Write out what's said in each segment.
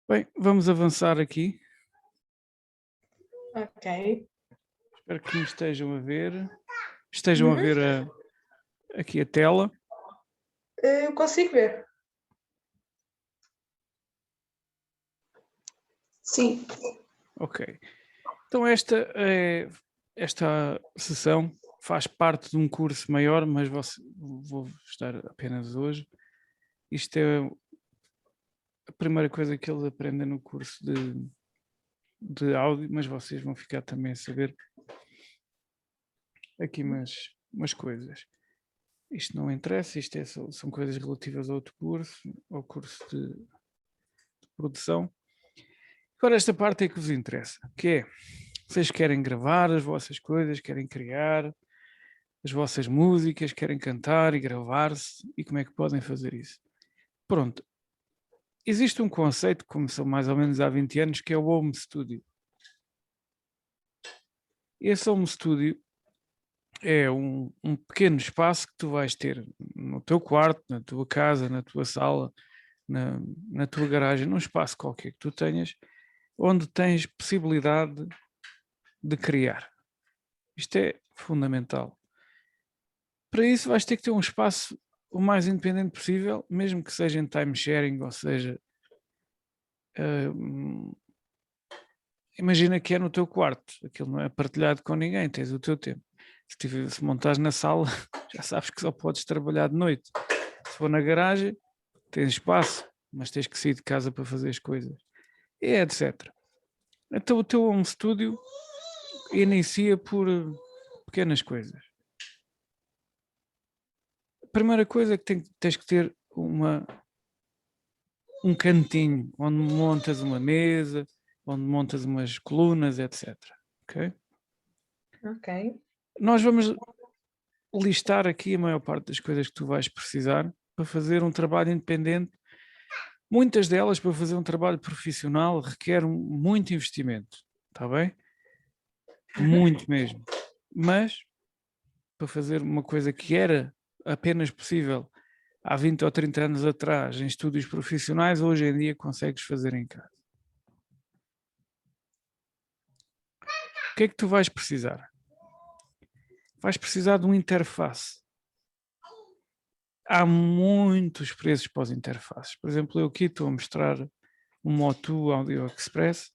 Bem, vamos avançar aqui. Ok. Espero que me estejam a ver. Estejam a Uhum. ver aqui a tela. Eu consigo ver. Sim. Ok. Então esta sessão faz parte de um curso maior, mas vou estar apenas hoje. Isto é a primeira coisa que eles aprendem no curso de áudio, mas vocês vão ficar também a saber aqui umas coisas. Isto não interessa, são coisas relativas a outro curso, ao curso de produção. Agora esta parte é que vos interessa, que é, vocês querem gravar as vossas coisas, querem criar as vossas músicas, querem cantar e gravar-se, e como é que podem fazer isso? Pronto, existe um conceito que começou mais ou menos há 20 anos, que é o Home Studio. Esse Home Studio é um pequeno espaço que tu vais ter no teu quarto, na tua casa, na tua sala, na tua garagem, num espaço qualquer que tu tenhas, onde tens possibilidade de criar. Isto é fundamental. Para isso vais ter que ter um espaço o mais independente possível, mesmo que seja em time sharing, ou seja, imagina que é no teu quarto, aquilo não é partilhado com ninguém, tens o teu tempo. Se montares na sala, já sabes que só podes trabalhar de noite. Se for na garagem, tens espaço, mas tens que sair de casa para fazer as coisas, e etc. Então o teu home studio inicia por pequenas coisas. A primeira coisa é que tens que ter um cantinho onde montas uma mesa, onde montas umas colunas, etc. Ok? Ok. Nós vamos listar aqui a maior parte das coisas que tu vais precisar para fazer um trabalho independente. Muitas delas, para fazer um trabalho profissional, requer muito investimento, está bem? Muito mesmo. Mas, para fazer uma coisa que era apenas possível há 20 ou 30 anos atrás em estúdios profissionais, hoje em dia consegues fazer em casa. O que é que tu vais precisar? Vais precisar de uma interface. Há muitos preços para as interfaces. Por exemplo, eu aqui estou a mostrar um Motu Audio Express,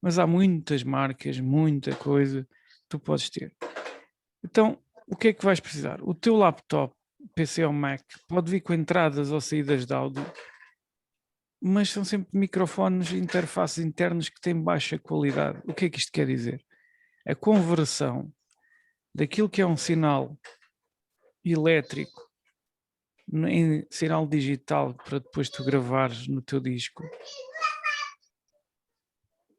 mas há muitas marcas, muita coisa que tu podes ter. Então, o que é que vais precisar? O teu laptop, PC ou Mac, pode vir com entradas ou saídas de áudio, mas são sempre microfones e interfaces internas que têm baixa qualidade. O que é que isto quer dizer? A conversão daquilo que é um sinal elétrico em sinal digital para depois tu gravares no teu disco.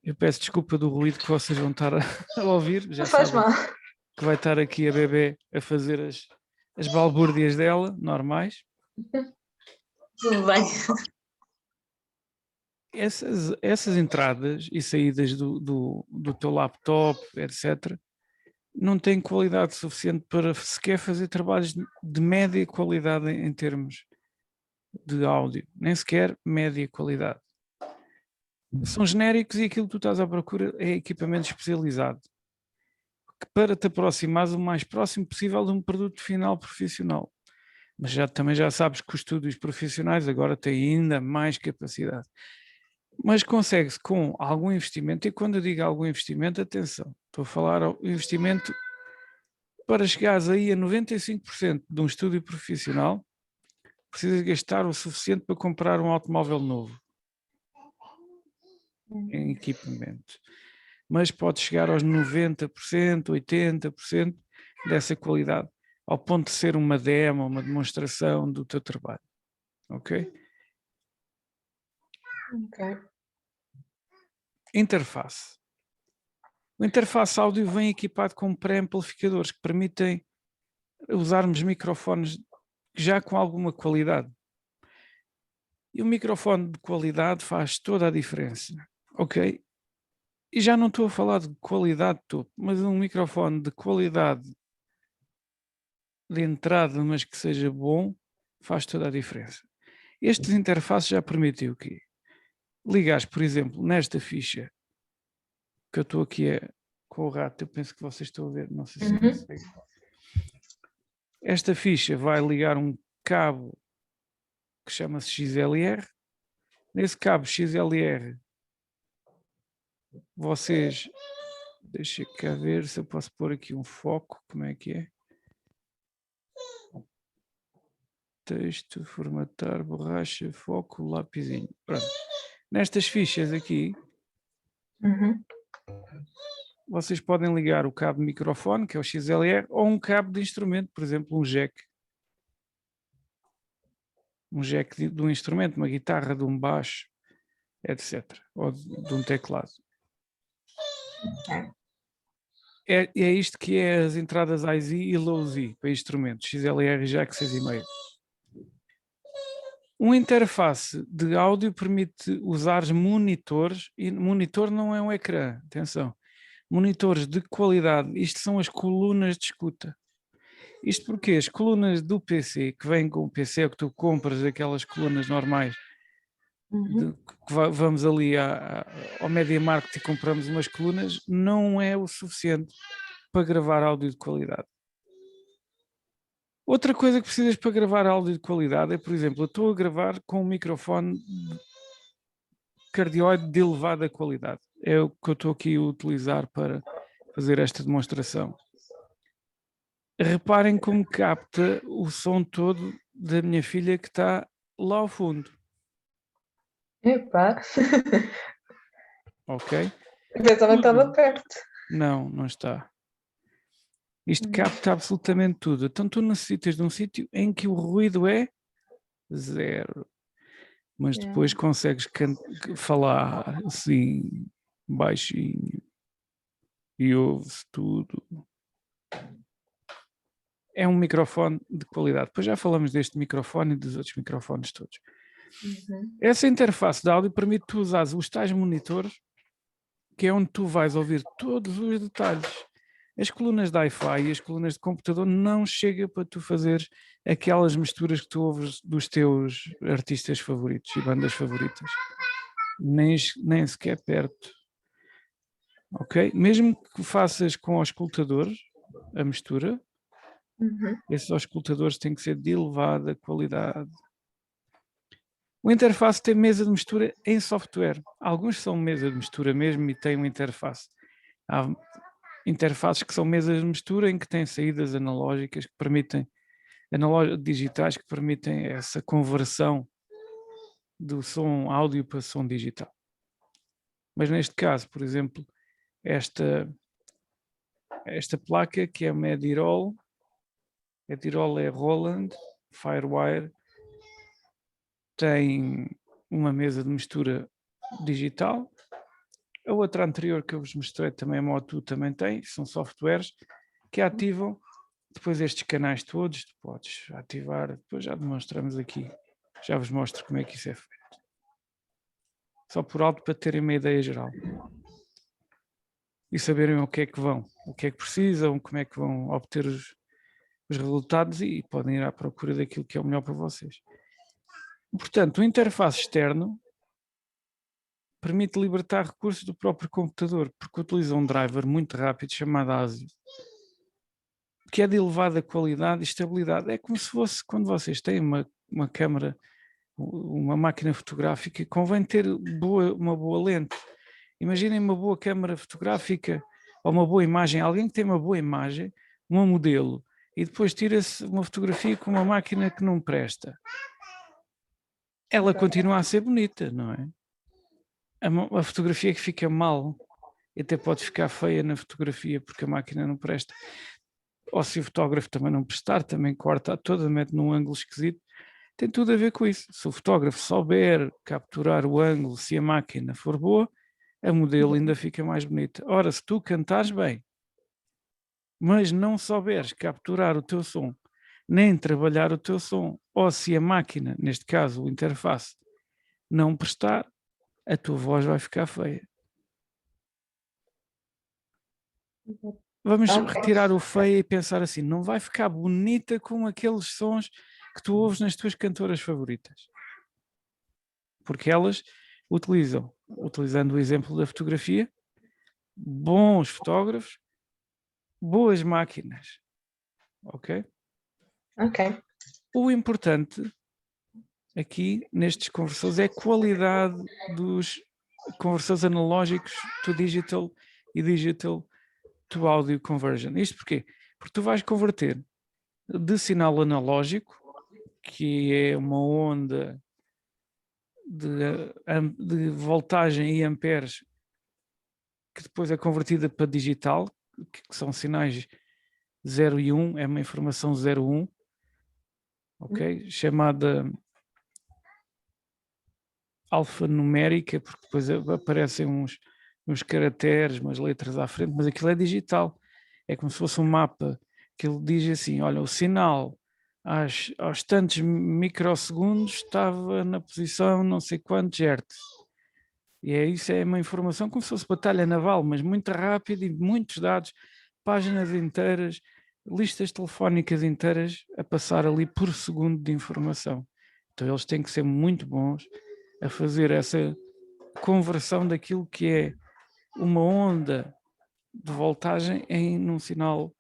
Eu peço desculpa do ruído que vocês vão estar a ouvir, já Não faz sabem mal. que vai estar aqui a bebê a fazer as balbúrdias dela, normais. Tudo bem. Essas entradas e saídas do teu laptop, etc., não têm qualidade suficiente para sequer fazer trabalhos de média qualidade em termos de áudio, nem sequer média qualidade. São genéricos e aquilo que tu estás à procura é equipamento especializado, para te aproximares o mais próximo possível de um produto final profissional. Mas também já sabes que os estúdios profissionais agora têm ainda mais capacidade. Mas consegue-se com algum investimento, e quando eu digo algum investimento, atenção, estou a falar ao investimento para chegares aí a 95% de um estúdio profissional, precisas gastar o suficiente para comprar um automóvel novo em equipamento. Mas pode chegar aos 90%, 80% dessa qualidade, ao ponto de ser uma demo, uma demonstração do teu trabalho. Ok? Ok. Interface. O interface áudio vem equipado com pré-amplificadores que permitem usarmos microfones já com alguma qualidade. E o microfone de qualidade faz toda a diferença, ok? E já não estou a falar de qualidade topo, mas um microfone de qualidade de entrada, mas que seja bom, faz toda a diferença. Estes interfaces já permitem o quê? Ligares, por exemplo, nesta ficha, que eu estou aqui com o rato, eu penso que vocês estão a ver, não sei se conseguem. Esta ficha vai ligar um cabo que chama-se XLR. Nesse cabo XLR, vocês... Deixa cá ver se eu posso pôr aqui um foco, como é que é? Texto, formatar, borracha, foco, lapisinho. Pronto. Nestas fichas aqui, vocês podem ligar o cabo de microfone, que é o XLR, ou um cabo de instrumento, por exemplo, um jack. Um jack de um instrumento, uma guitarra, de um baixo, etc. Ou de um teclado. É isto que é as entradas High-Z e Low-Z para instrumentos, XLR e jack 6,5. Uma interface de áudio permite usar monitores, e monitor não é um ecrã, atenção. Monitores de qualidade, isto são as colunas de escuta. Isto porque as colunas do PC, que vêm com o PC, é que tu compras aquelas colunas normais, que vamos ali ao Media Market e compramos umas colunas, não é o suficiente para gravar áudio de qualidade. Outra coisa que precisas para gravar áudio de qualidade é, por exemplo, eu estou a gravar com um microfone cardioide de elevada qualidade. É o que eu estou aqui a utilizar para fazer esta demonstração. Reparem como capta o som todo da minha filha que está lá ao fundo. Epá. Ok? Eu pensava que estava perto. Não, não está. Isto capta absolutamente tudo. Então tu necessitas de um sítio em que o ruído é zero. Mas depois consegues falar assim, baixinho, e ouve-se tudo. É um microfone de qualidade. Depois já falamos deste microfone e dos outros microfones todos. Essa interface de áudio permite tu usar os tais monitores, que é onde tu vais ouvir todos os detalhes. As colunas de Hi-Fi e as colunas de computador não chega para tu fazeres aquelas misturas que tu ouves dos teus artistas favoritos e bandas favoritas. Nem sequer perto. Ok? Mesmo que faças com auscultadores a mistura, esses auscultadores têm que ser de elevada qualidade. O interface tem mesa de mistura em software. Alguns são mesa de mistura mesmo e têm uma interface. Há interfaces que são mesas de mistura em que têm saídas analógicas que permitem, digitais que permitem essa conversão do som áudio para som digital. Mas neste caso, por exemplo, esta placa que é uma Edirol, Edirol é Roland Firewire, tem uma mesa de mistura digital. A outra anterior que eu vos mostrei também, a Motu, também tem, são softwares que ativam depois estes canais todos, tu podes ativar, depois já demonstramos aqui, já vos mostro como é que isso é feito. Só por alto para terem uma ideia geral. E saberem o que é que vão, o que é que precisam, como é que vão obter os resultados e podem ir à procura daquilo que é o melhor para vocês. Portanto, o interface externo permite libertar recursos do próprio computador, porque utiliza um driver muito rápido chamado ASIO, que é de elevada qualidade e estabilidade. É como se fosse quando vocês têm uma câmara, uma máquina fotográfica, convém ter uma boa lente. Imaginem uma boa câmara fotográfica ou uma boa imagem, alguém que tem uma boa imagem, um modelo, e depois tira-se uma fotografia com uma máquina que não presta. Ela continua a ser bonita, não é? A fotografia que fica mal, e até pode ficar feia na fotografia porque a máquina não presta. Ou se o fotógrafo também não prestar, também corta toda, mete num ângulo esquisito. Tem tudo a ver com isso. Se o fotógrafo souber capturar o ângulo, se a máquina for boa, a modelo ainda fica mais bonita. Ora, se tu cantares bem, mas não souberes capturar o teu som, nem trabalhar o teu som, ou se a máquina, neste caso o interface, não prestar, a tua voz vai ficar feia. Vamos retirar o feio e pensar assim, não vai ficar bonita com aqueles sons que tu ouves nas tuas cantoras favoritas. porque elas utilizando o exemplo da fotografia, bons fotógrafos, boas máquinas, ok? Ok. O importante aqui nestes conversores é a qualidade dos conversores analógicos to digital e digital to audio conversion. Isto porquê? Porque tu vais converter de sinal analógico, que é uma onda de voltagem e amperes, que depois é convertida para digital, que são sinais 0 e 1, é uma informação 0,1, ok? Chamada alfanumérica, porque depois aparecem uns caracteres, umas letras à frente, mas aquilo é digital. É como se fosse um mapa que ele diz assim, olha, o sinal aos tantos microsegundos estava na posição não sei quantos hertz. E isso é uma informação como se fosse batalha naval, mas muito rápida e muitos dados, páginas inteiras, listas telefónicas inteiras a passar ali por segundo de informação. Então eles têm que ser muito bons a fazer essa conversão daquilo que é uma onda de voltagem num sinal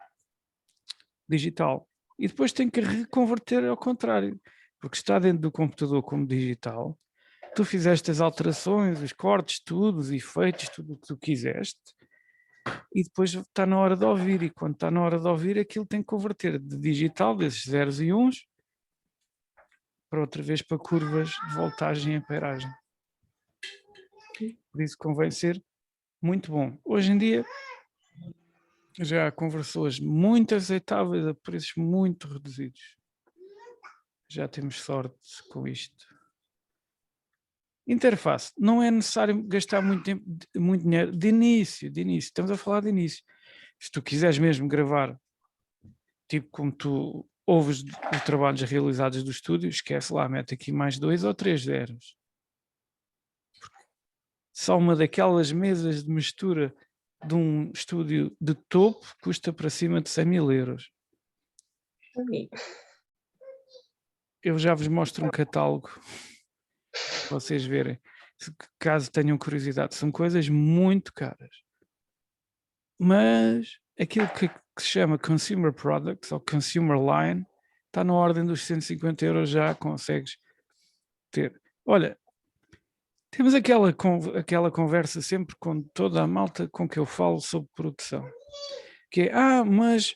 digital. E depois tem que reconverter ao contrário, porque está dentro do computador como digital, tu fizeste as alterações, os cortes, tudo, os efeitos, tudo o que tu quiseste, e depois está na hora de ouvir, e quando está na hora de ouvir, aquilo tem que converter de digital, desses zeros e uns, para outra vez para curvas de voltagem e amperagem. Por isso convém ser muito bom. Hoje em dia já há conversores muito aceitáveis a preços muito reduzidos. Já temos sorte com isto. Interface. Não é necessário gastar muito tempo, muito dinheiro de início. Estamos a falar de início. Se tu quiseres mesmo gravar, tipo como tu ouves os trabalhos realizados do estúdio, esquece lá, mete aqui mais 2 ou 3 zeros. Só uma daquelas mesas de mistura de um estúdio de topo custa para cima de 100.000 euros. Eu já vos mostro um catálogo para vocês verem, caso tenham curiosidade. São coisas muito caras. Mas aquilo que se chama Consumer Products ou Consumer Line está na ordem dos 150 euros, já consegues ter. Olha, temos aquela conversa sempre com toda a malta com que eu falo sobre produção, que é, mas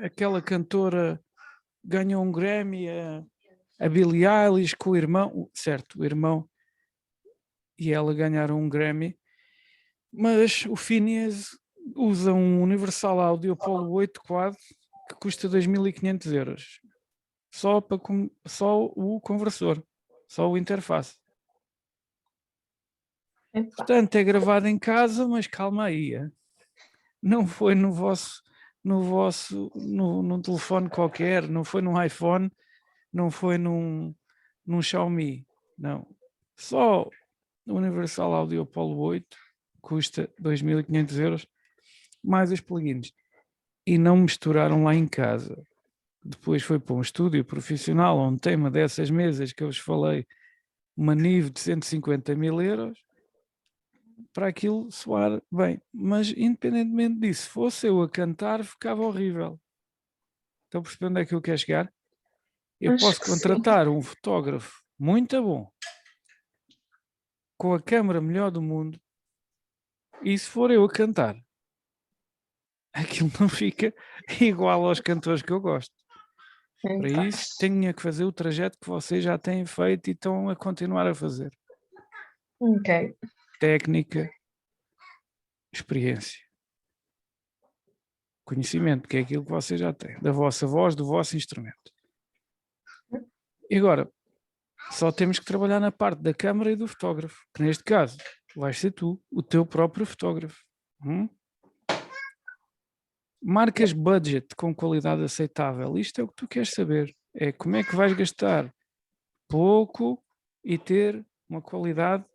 aquela cantora ganhou um Grammy, a Billie Eilish com o irmão, certo, o irmão e ela ganharam um Grammy, mas o Phineas usa um Universal Audio Apollo 8 Quad que custa 2.500 euros. Só o conversor, só o interface. Portanto, é gravado em casa, mas calma aí. Não foi num telefone qualquer, não foi num iPhone, não foi num Xiaomi, não. Só o Universal Audio Apollo 8 custa 2.500 euros, mais os plugins. E não misturaram lá em casa. Depois foi para um estúdio profissional onde tem uma dessas mesas que eu vos falei, uma NIV de 150.000 euros, para aquilo soar bem. Mas independentemente disso, se fosse eu a cantar, ficava horrível. Estão a perceber onde é que eu quero chegar? Eu posso contratar um fotógrafo muito bom, com a câmara melhor do mundo, e se for eu a cantar, aquilo não fica igual aos cantores que eu gosto. Para isso, tenho que fazer o trajeto que vocês já têm feito e estão a continuar a fazer. Ok. Técnica, experiência, conhecimento, que é aquilo que vocês já têm, da vossa voz, do vosso instrumento. E agora, só temos que trabalhar na parte da câmara e do fotógrafo, que neste caso vais ser tu, o teu próprio fotógrafo. Marcas budget com qualidade aceitável. Isto é o que tu queres saber. É como é que vais gastar pouco e ter uma qualidade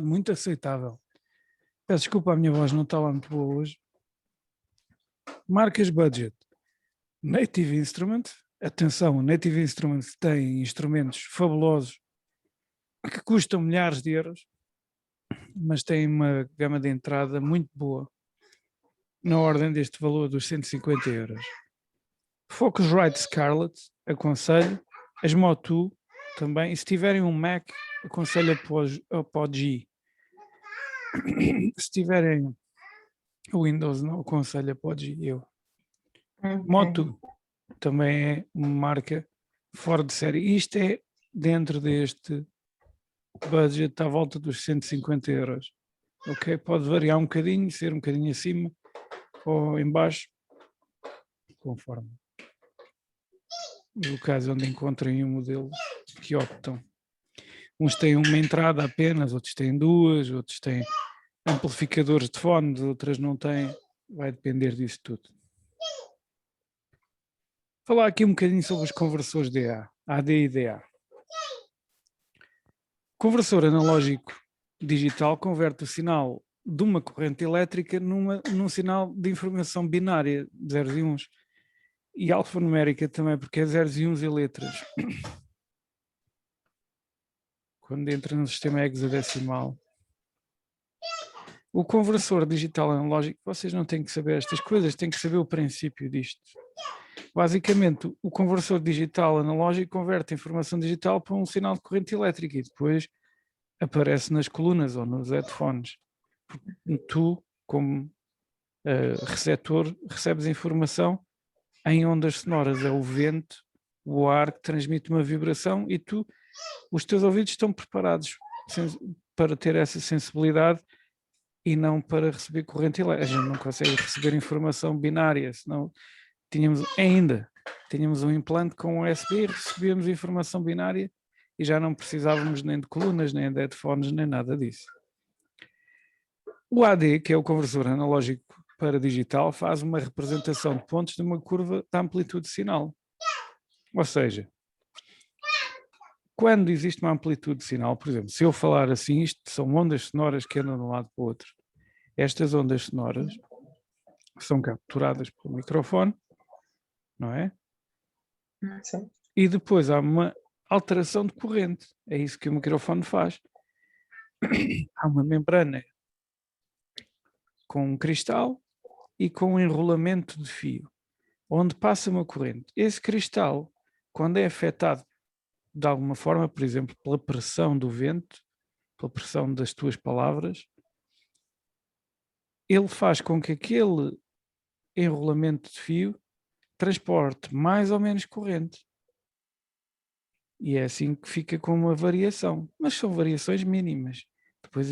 muito aceitável. Peço desculpa, a minha voz não está lá muito boa hoje. Marcas budget. Native Instruments, Atenção, o Native Instruments tem instrumentos fabulosos que custam milhares de euros, mas tem uma gama de entrada muito boa, na ordem deste valor dos 150 euros. Focusrite Scarlett, aconselho. As Motu também. E se tiverem um Mac, aconselho a Pod G. Se tiverem Windows, não aconselho a Pod G. Eu. Motu também é uma marca fora de série. Isto é dentro deste budget à volta dos 150 euros. Ok? Pode variar um bocadinho, ser um bocadinho acima ou em baixo, conforme o caso onde encontrem um modelo que optam. Uns têm uma entrada apenas, outros têm duas, outros têm amplificadores de fones, outras não têm. Vai depender disso tudo. Falar aqui um bocadinho sobre os conversores DA, AD e DA. Conversor analógico digital converte o sinal de uma corrente elétrica num sinal de informação binária, de zeros e uns. E alfanumérica também, porque é zeros e uns e letras. Quando entra no sistema hexadecimal. O conversor digital analógico, vocês não têm que saber estas coisas, têm que saber o princípio disto. Basicamente, o conversor digital analógico converte a informação digital para um sinal de corrente elétrica e depois aparece nas colunas ou nos headphones. Tu, como receptor, recebes a informação em ondas sonoras. É o vento, o ar que transmite uma vibração e os teus ouvidos estão preparados para ter essa sensibilidade e não para receber corrente elétrica. A gente não consegue receber informação binária, senão tínhamos um implante com USB, recebíamos informação binária e já não precisávamos nem de colunas, nem de headphones, nem nada disso. O AD, que é o conversor analógico para digital, faz uma representação de pontos de uma curva de amplitude de sinal. Ou seja, quando existe uma amplitude de sinal, por exemplo, se eu falar assim, isto são ondas sonoras que andam de um lado para o outro. Estas ondas sonoras são capturadas pelo microfone, não é? Sim. E depois há uma alteração de corrente. É isso que o microfone faz. Há uma membrana com um cristal e com um enrolamento de fio, onde passa uma corrente. Esse cristal, quando é afetado de alguma forma, por exemplo, pela pressão do vento, pela pressão das tuas palavras, ele faz com que aquele enrolamento de fio transporte mais ou menos corrente. E é assim que fica com uma variação, mas são variações mínimas. Depois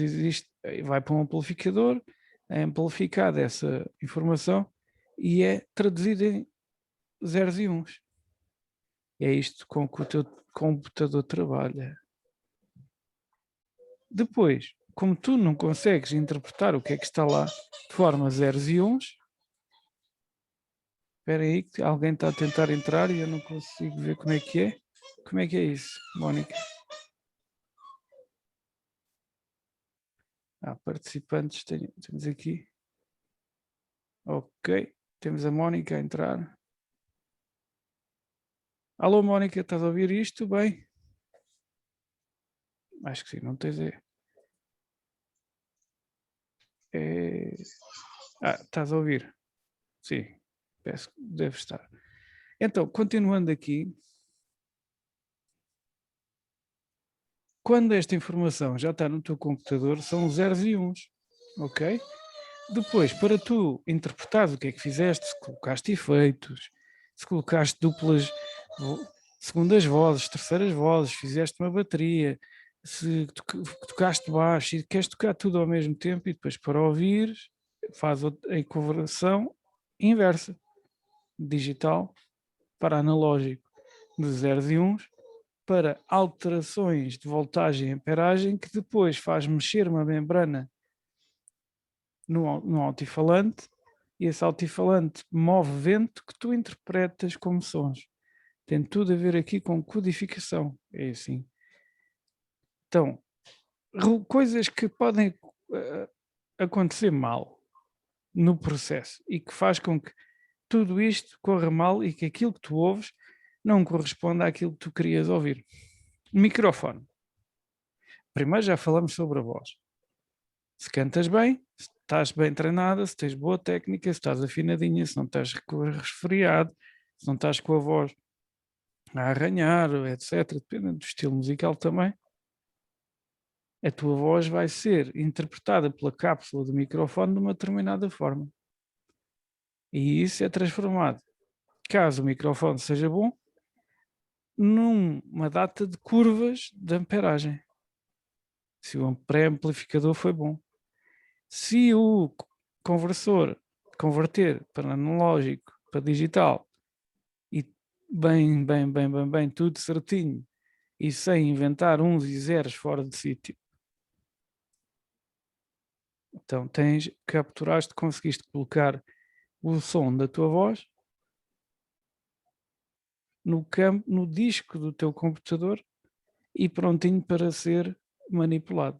vai para um amplificador, é amplificada essa informação e é traduzida em zeros e uns. É isto com que o teu computador trabalha. Depois, como tu não consegues interpretar o que é que está lá de forma zeros e uns, espera aí que alguém está a tentar entrar e eu não consigo ver como é que é. Como é que é isso, Mónica? Participantes, temos aqui. Ok, temos a Mónica a entrar. Alô, Mónica, estás a ouvir isto? Bem? Acho que sim, não tens estás a ouvir? Sim, peço que deve estar. Então, continuando aqui, quando esta informação já está no teu computador, são zeros e uns, ok? Depois, para tu interpretares o que é que fizeste, se colocaste efeitos, se colocaste duplas, segundas vozes, terceiras vozes, fizeste uma bateria, se tocaste baixo e queres tocar tudo ao mesmo tempo e depois para ouvir, faz a conversão inversa, digital para analógico, de zeros e uns, para alterações de voltagem e amperagem que depois faz mexer uma membrana no altifalante e esse altifalante move vento que tu interpretas como sons. Tem tudo a ver aqui com codificação, é assim. Então, coisas que podem acontecer mal no processo e que faz com que tudo isto corra mal e que aquilo que tu ouves não corresponde àquilo que tu querias ouvir. Microfone. Primeiro já falamos sobre a voz. Se cantas bem, se estás bem treinada, se tens boa técnica, se estás afinadinha, se não estás resfriado, se não estás com a voz a arranhar, etc., dependendo do estilo musical também, a tua voz vai ser interpretada pela cápsula do microfone de uma determinada forma. E isso é transformado, caso o microfone seja bom, numa data de curvas de amperagem. Se o pré-amplificador foi bom. Se o conversor converter para analógico, para digital, e bem, tudo certinho, e sem inventar uns e zeros fora de sítio, então capturaste, conseguiste colocar o som da tua voz no disco do teu computador e prontinho para ser manipulado.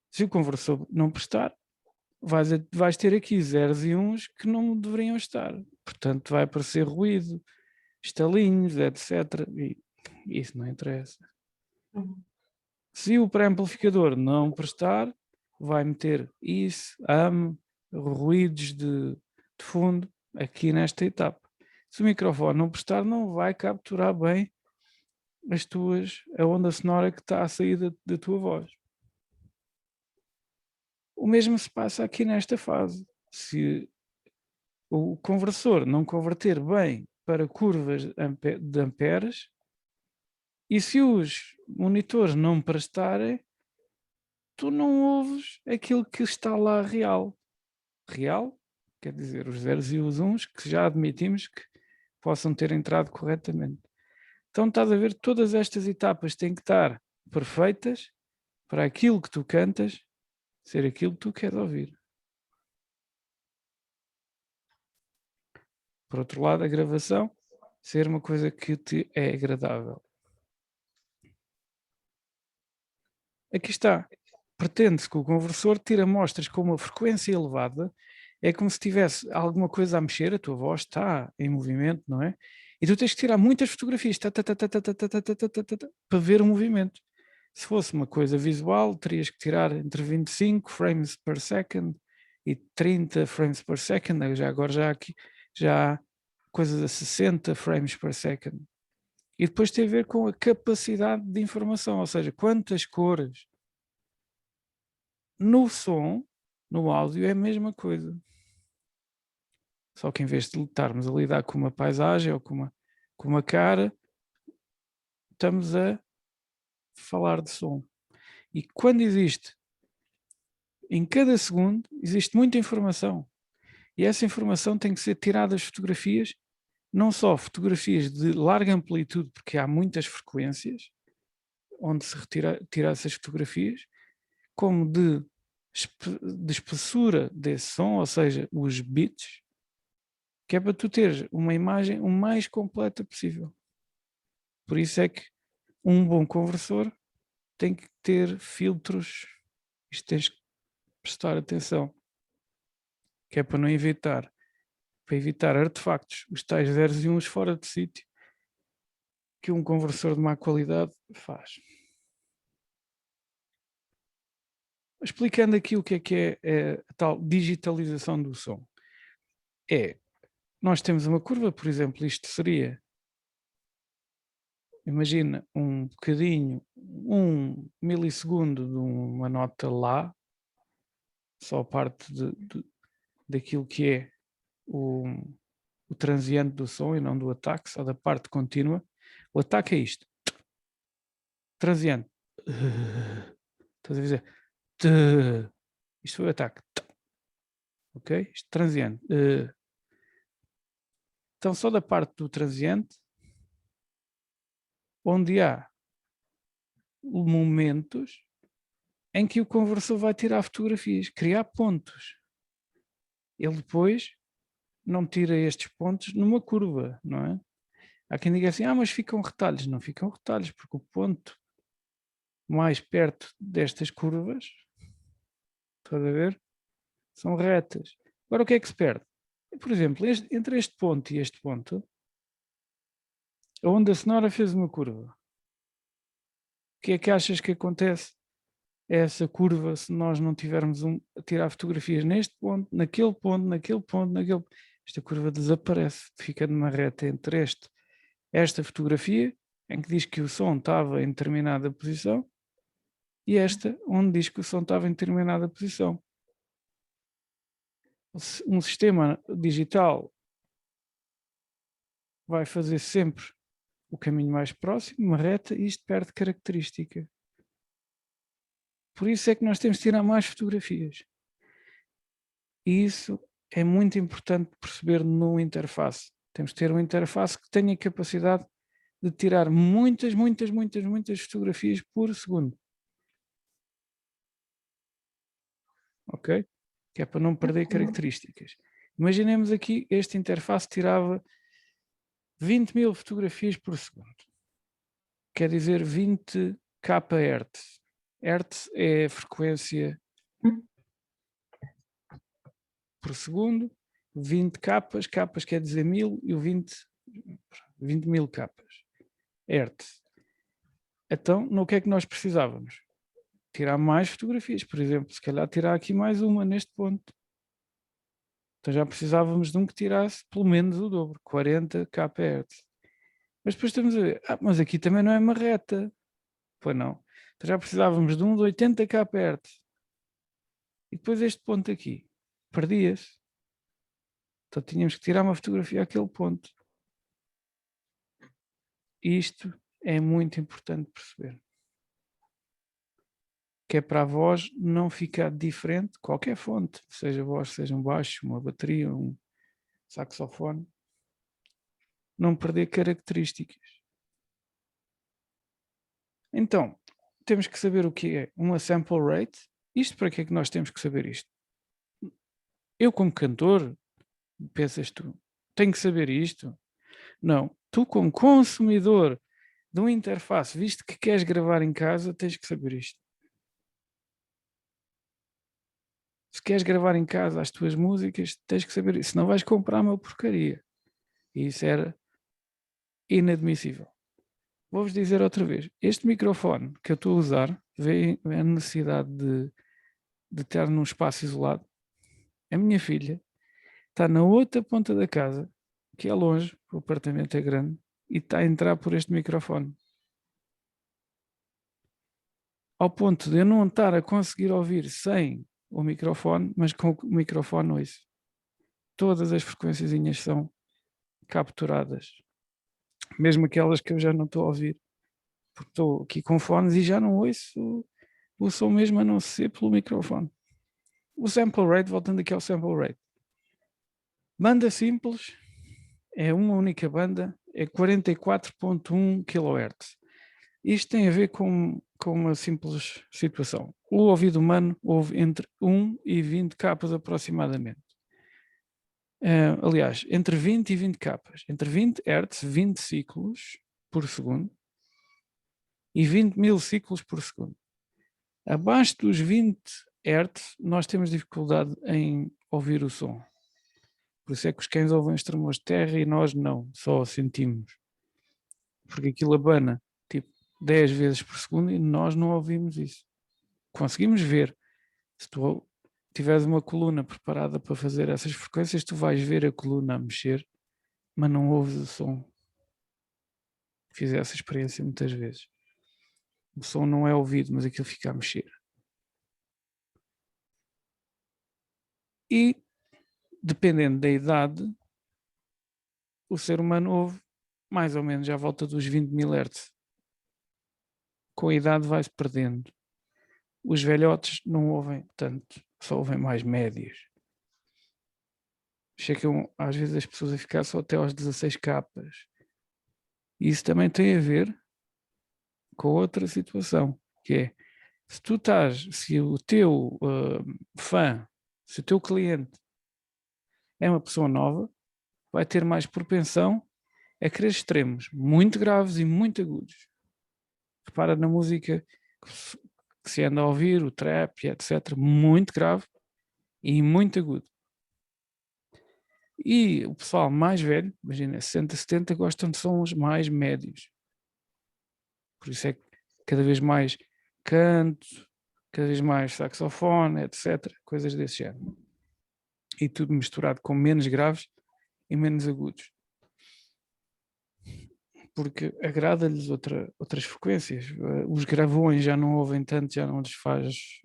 Se o conversor não prestar, vais ter aqui zeros e uns que não deveriam estar. Portanto, vai aparecer ruído, estalinhos, etc. E isso não interessa. Uhum. Se o pré-amplificador não prestar, vai meter isso, ruídos de fundo aqui nesta etapa. Se o microfone não prestar, não vai capturar bem a onda sonora que está a sair da tua voz. O mesmo se passa aqui nesta fase. Se o conversor não converter bem para curvas de amperes, e se os monitores não prestarem, tu não ouves aquilo que está lá real. Real quer dizer os zeros e os uns, que já admitimos que possam ter entrado corretamente. Então estás a ver, todas estas etapas têm que estar perfeitas para aquilo que tu cantas ser aquilo que tu queres ouvir. Por outro lado, a gravação ser uma coisa que te é agradável. Aqui está. Pretende-se que o conversor tire amostras com uma frequência elevada, é como se tivesse alguma coisa a mexer, a tua voz está em movimento, não é? E tu tens que tirar muitas fotografias para ver o movimento. Se fosse uma coisa visual, terias que tirar entre 25 frames per second e 30 frames per second, agora já há coisas a 60 frames per second. E depois tem a ver com a capacidade de informação, ou seja, quantas cores. No som, no áudio, é a mesma coisa. Só que em vez de estarmos a lidar com uma paisagem ou com uma cara, estamos a falar de som. E quando em cada segundo, existe muita informação. E essa informação tem que ser tirada das fotografias, não só fotografias de larga amplitude, porque há muitas frequências onde se tira essas fotografias, como de espessura desse som, ou seja, os bits, que é para tu teres uma imagem o mais completa possível. Por isso é que um bom conversor tem que ter filtros, isto tens que prestar atenção, que é para evitar artefactos, os tais zeros e uns fora de sítio, que um conversor de má qualidade faz. Explicando aqui o que é a tal digitalização do som. Nós temos uma curva, por exemplo, isto seria, imagina um bocadinho, 1 milissegundo de uma nota lá, só a parte daquilo que é o transiente do som e não do ataque, só da parte contínua. O ataque é isto. Transiente. Estás a dizer? Isto foi o ataque. Ok? Isto transiente. Então, só da parte do transiente, onde há momentos em que o conversor vai tirar fotografias, criar pontos. Ele depois não tira estes pontos numa curva, não é? Há quem diga assim, mas ficam retalhos. Não ficam retalhos, porque o ponto mais perto destas curvas, estás a ver, são retas. Agora o que é que se perde? Por exemplo, entre este ponto e este ponto, A onda sonora fez uma curva. O que é que achas que acontece a essa curva se nós não tivermos a tirar fotografias neste ponto, naquele ponto, naquele ponto, naquele... Esta curva desaparece, fica numa reta entre esta fotografia, em que diz que o som estava em determinada posição, e esta, onde diz que o som estava em determinada posição. Um sistema digital vai fazer sempre o caminho mais próximo, uma reta, e isto perde característica. Por isso é que nós temos de tirar mais fotografias. E isso é muito importante perceber no interface. Temos de ter uma interface que tenha capacidade de tirar muitas fotografias por segundo. Ok? Que é para não perder características. Imaginemos aqui, este interface tirava 20.000 fotografias por segundo. Quer dizer 20 kHz. Hertz é a frequência por segundo. 20 capas quer dizer 1000 e o 20.000 capas. Hertz. Então, no que é que nós precisávamos? Tirar mais fotografias, por exemplo, se calhar tirar aqui mais uma neste ponto. Então já precisávamos de um que tirasse pelo menos o dobro, 40 kHz. Mas depois estamos a ver, mas aqui também não é uma reta. Pois não. Então já precisávamos de um de 80 kHz. E depois este ponto aqui, perdia-se. Então tínhamos que tirar uma fotografia àquele ponto. Isto é muito importante perceber. Que é para a voz não ficar diferente, qualquer fonte, seja voz, seja um baixo, uma bateria, um saxofone, não perder características. Então, temos que saber o que é uma sample rate. Isto para que é que nós temos que saber isto? Eu como cantor, pensas tu, tenho que saber isto? Não, tu como consumidor de uma interface, visto que queres gravar em casa, tens que saber isto. Se queres gravar em casa as tuas músicas, tens que saber isso. Senão vais comprar uma porcaria. E isso era inadmissível. Vou-vos dizer outra vez. Este microfone que eu estou a usar, vê a necessidade de estar num espaço isolado. A minha filha está na outra ponta da casa, que é longe, o apartamento é grande, e está a entrar por este microfone. Ao ponto de eu não estar a conseguir ouvir sem o microfone, mas com o microfone ouço. Todas as frequênciazinhas são capturadas. Mesmo aquelas que eu já não estou a ouvir. Porque estou aqui com fones e já não ouço o som mesmo a não ser pelo microfone. O sample rate, voltando aqui ao sample rate. Banda simples, é uma única banda, é 44.1 kHz. Isto tem a ver com uma simples situação. O ouvido humano ouve entre 1 e 20 capas aproximadamente. Aliás, entre 20 e 20 capas. Entre 20 Hz, 20 ciclos por segundo, e 20.000 ciclos por segundo. Abaixo dos 20 Hz, nós temos dificuldade em ouvir o som. Por isso é que os cães ouvem os tremores de terra e nós não, só sentimos. Porque aquilo abana tipo 10 vezes por segundo e nós não ouvimos isso. Conseguimos ver. Se tu tiveres uma coluna preparada para fazer essas frequências, tu vais ver a coluna a mexer, mas não ouves o som. Fiz essa experiência muitas vezes. O som não é ouvido, mas aquilo fica a mexer. E, dependendo da idade, o ser humano ouve mais ou menos à volta dos 20.000 Hz. Com a idade vai-se perdendo. Os velhotes não ouvem tanto, só ouvem mais médios. Chegam às vezes as pessoas a ficar só até aos 16 capas. E isso também tem a ver com outra situação, que é, se o teu fã, se o teu cliente é uma pessoa nova, vai ter mais propensão a querer extremos muito graves e muito agudos. Repara na música que se anda a ouvir, o trap, etc., muito grave e muito agudo. E o pessoal mais velho, imagina, 60, 70, gostam de sons mais médios. Por isso é que cada vez mais canto, cada vez mais saxofone, etc. Coisas desse género. E tudo misturado com menos graves e menos agudos. Porque agrada-lhes outras frequências. Os gravões já não ouvem tanto, já não lhes faz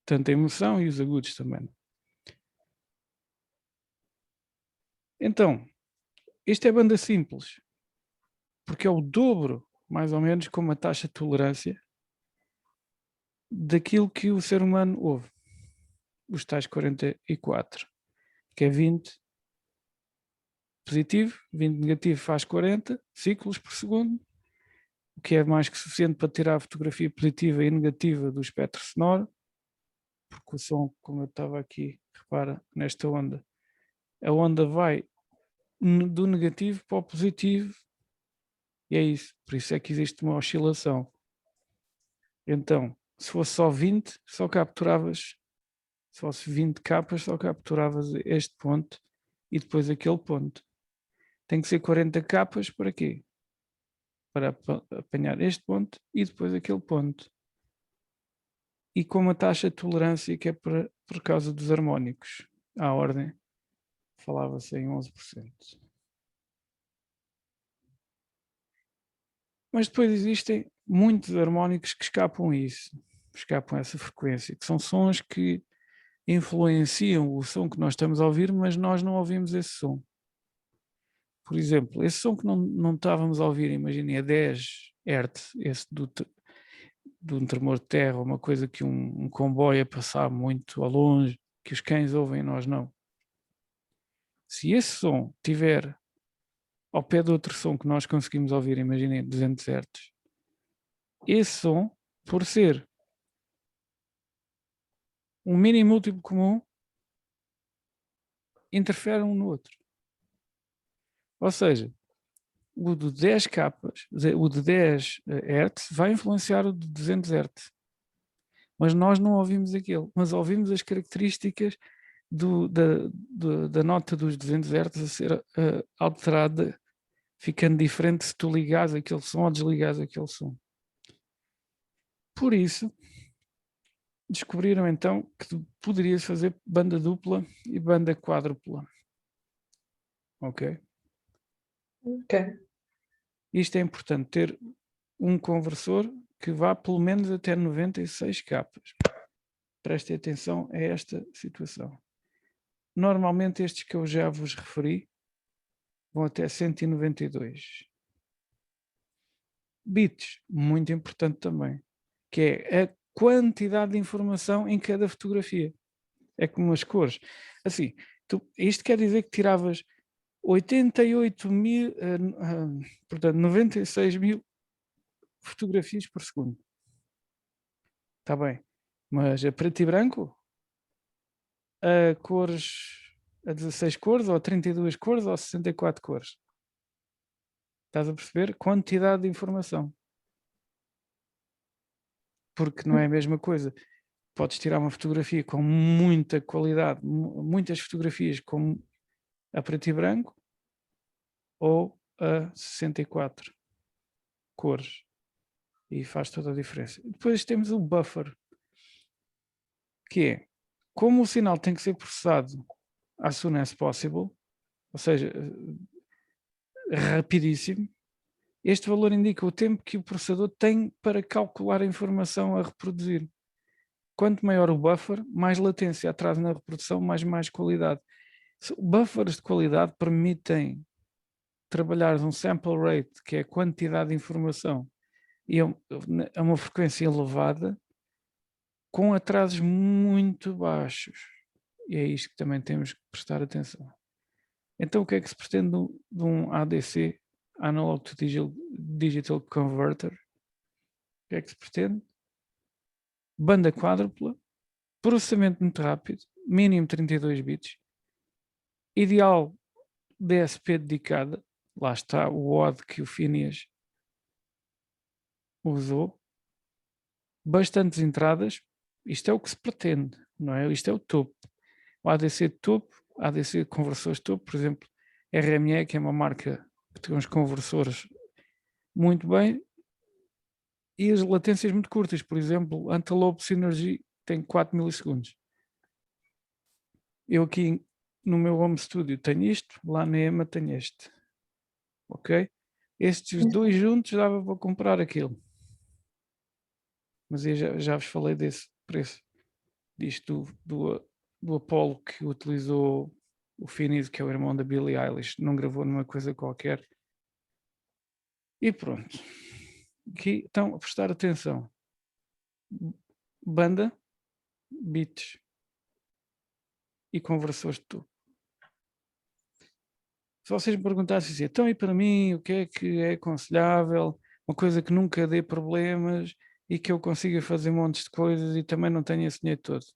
tanta emoção, e os agudos também. Então, isto é banda simples, porque é o dobro, mais ou menos, como a taxa de tolerância daquilo que o ser humano ouve. Os tais 44, que é 20 positivo, 20 negativo faz 40 ciclos por segundo, o que é mais que suficiente para tirar a fotografia positiva e negativa do espectro sonoro, porque o som, como eu estava aqui, repara, nesta onda, a onda vai do negativo para o positivo, e é isso. Por isso é que existe uma oscilação. Então, se fosse só 20, só capturavas, se fosse 20 capas, só capturavas este ponto e depois aquele ponto. Tem que ser 40 capas para quê? Para apanhar este ponto e depois aquele ponto. E com uma taxa de tolerância que é por causa dos harmónicos. À ordem, falava-se em 11%. Mas depois existem muitos harmónicos que escapam a isso, escapam a essa frequência, que são sons que influenciam o som que nós estamos a ouvir, mas nós não ouvimos esse som. Por exemplo, esse som que não estávamos a ouvir, imaginem, a 10 Hz, esse de um tremor de terra, uma coisa que um comboio a passar muito a longe, que os cães ouvem e nós não. Se esse som estiver ao pé de outro som que nós conseguimos ouvir, imaginem, 200 Hz, esse som, por ser um mínimo múltiplo comum, interfere um no outro. Ou seja, o de 10 capas, o de 10 Hz vai influenciar o de 200 Hz. Mas nós não ouvimos aquele, mas ouvimos as características da nota dos 200 Hz a ser alterada, ficando diferente se tu ligares aquele som ou desligares aquele som. Por isso, descobriram então que poderias fazer banda dupla e banda quádrupla. Ok? Ok. Isto é importante, ter um conversor que vá pelo menos até 96 capas. Prestem atenção a esta situação. Normalmente estes que eu já vos referi vão até 192. Bits, muito importante também, que é a quantidade de informação em cada fotografia. É como as cores. Assim, isto quer dizer que tiravas 88 mil, portanto 96 mil fotografias por segundo. Está bem. Mas a preto e branco, a cores, a 16 cores, ou a 32 cores, ou a 64 cores. Estás a perceber? Quantidade de informação. Porque não é a mesma coisa. Podes tirar uma fotografia com muita qualidade, muitas fotografias com a preto e branco, ou a 64 cores. E faz toda a diferença. Depois temos o buffer, que é, como o sinal tem que ser processado as soon as possible, ou seja, rapidíssimo, este valor indica o tempo que o processador tem para calcular a informação a reproduzir. Quanto maior o buffer, mais latência atrás na reprodução, mais qualidade. Buffers de qualidade permitem trabalhar um sample rate, que é a quantidade de informação, e a uma frequência elevada, com atrasos muito baixos. E é isto que também temos que prestar atenção. Então, o que é que se pretende de um ADC, Analog to Digital Converter? O que é que se pretende? Banda quádrupla, processamento muito rápido, mínimo 32 bits, ideal DSP dedicada, lá está o OD que o Phineas usou, bastantes entradas, isto é o que se pretende, não é? Isto é o topo. O ADC topo ADC conversores topo, por exemplo, RME, que é uma marca que tem uns conversores muito bem, e as latências muito curtas, por exemplo, Antelope Synergy tem 4 milissegundos. Eu aqui no meu home studio tenho isto, lá na EMA tenho este. Ok? Estes dois juntos dava para comprar aquilo. Mas eu já vos falei desse preço. Disto do Apollo que utilizou o Finneas, que é o irmão da Billie Eilish, não gravou numa coisa qualquer. E pronto. Aqui estão a prestar atenção. Banda, beats e conversores de tubo. Se vocês me perguntassem assim, então e para mim o que é aconselhável, uma coisa que nunca dê problemas e que eu consiga fazer montes de coisas e também não tenha esse dinheiro todo.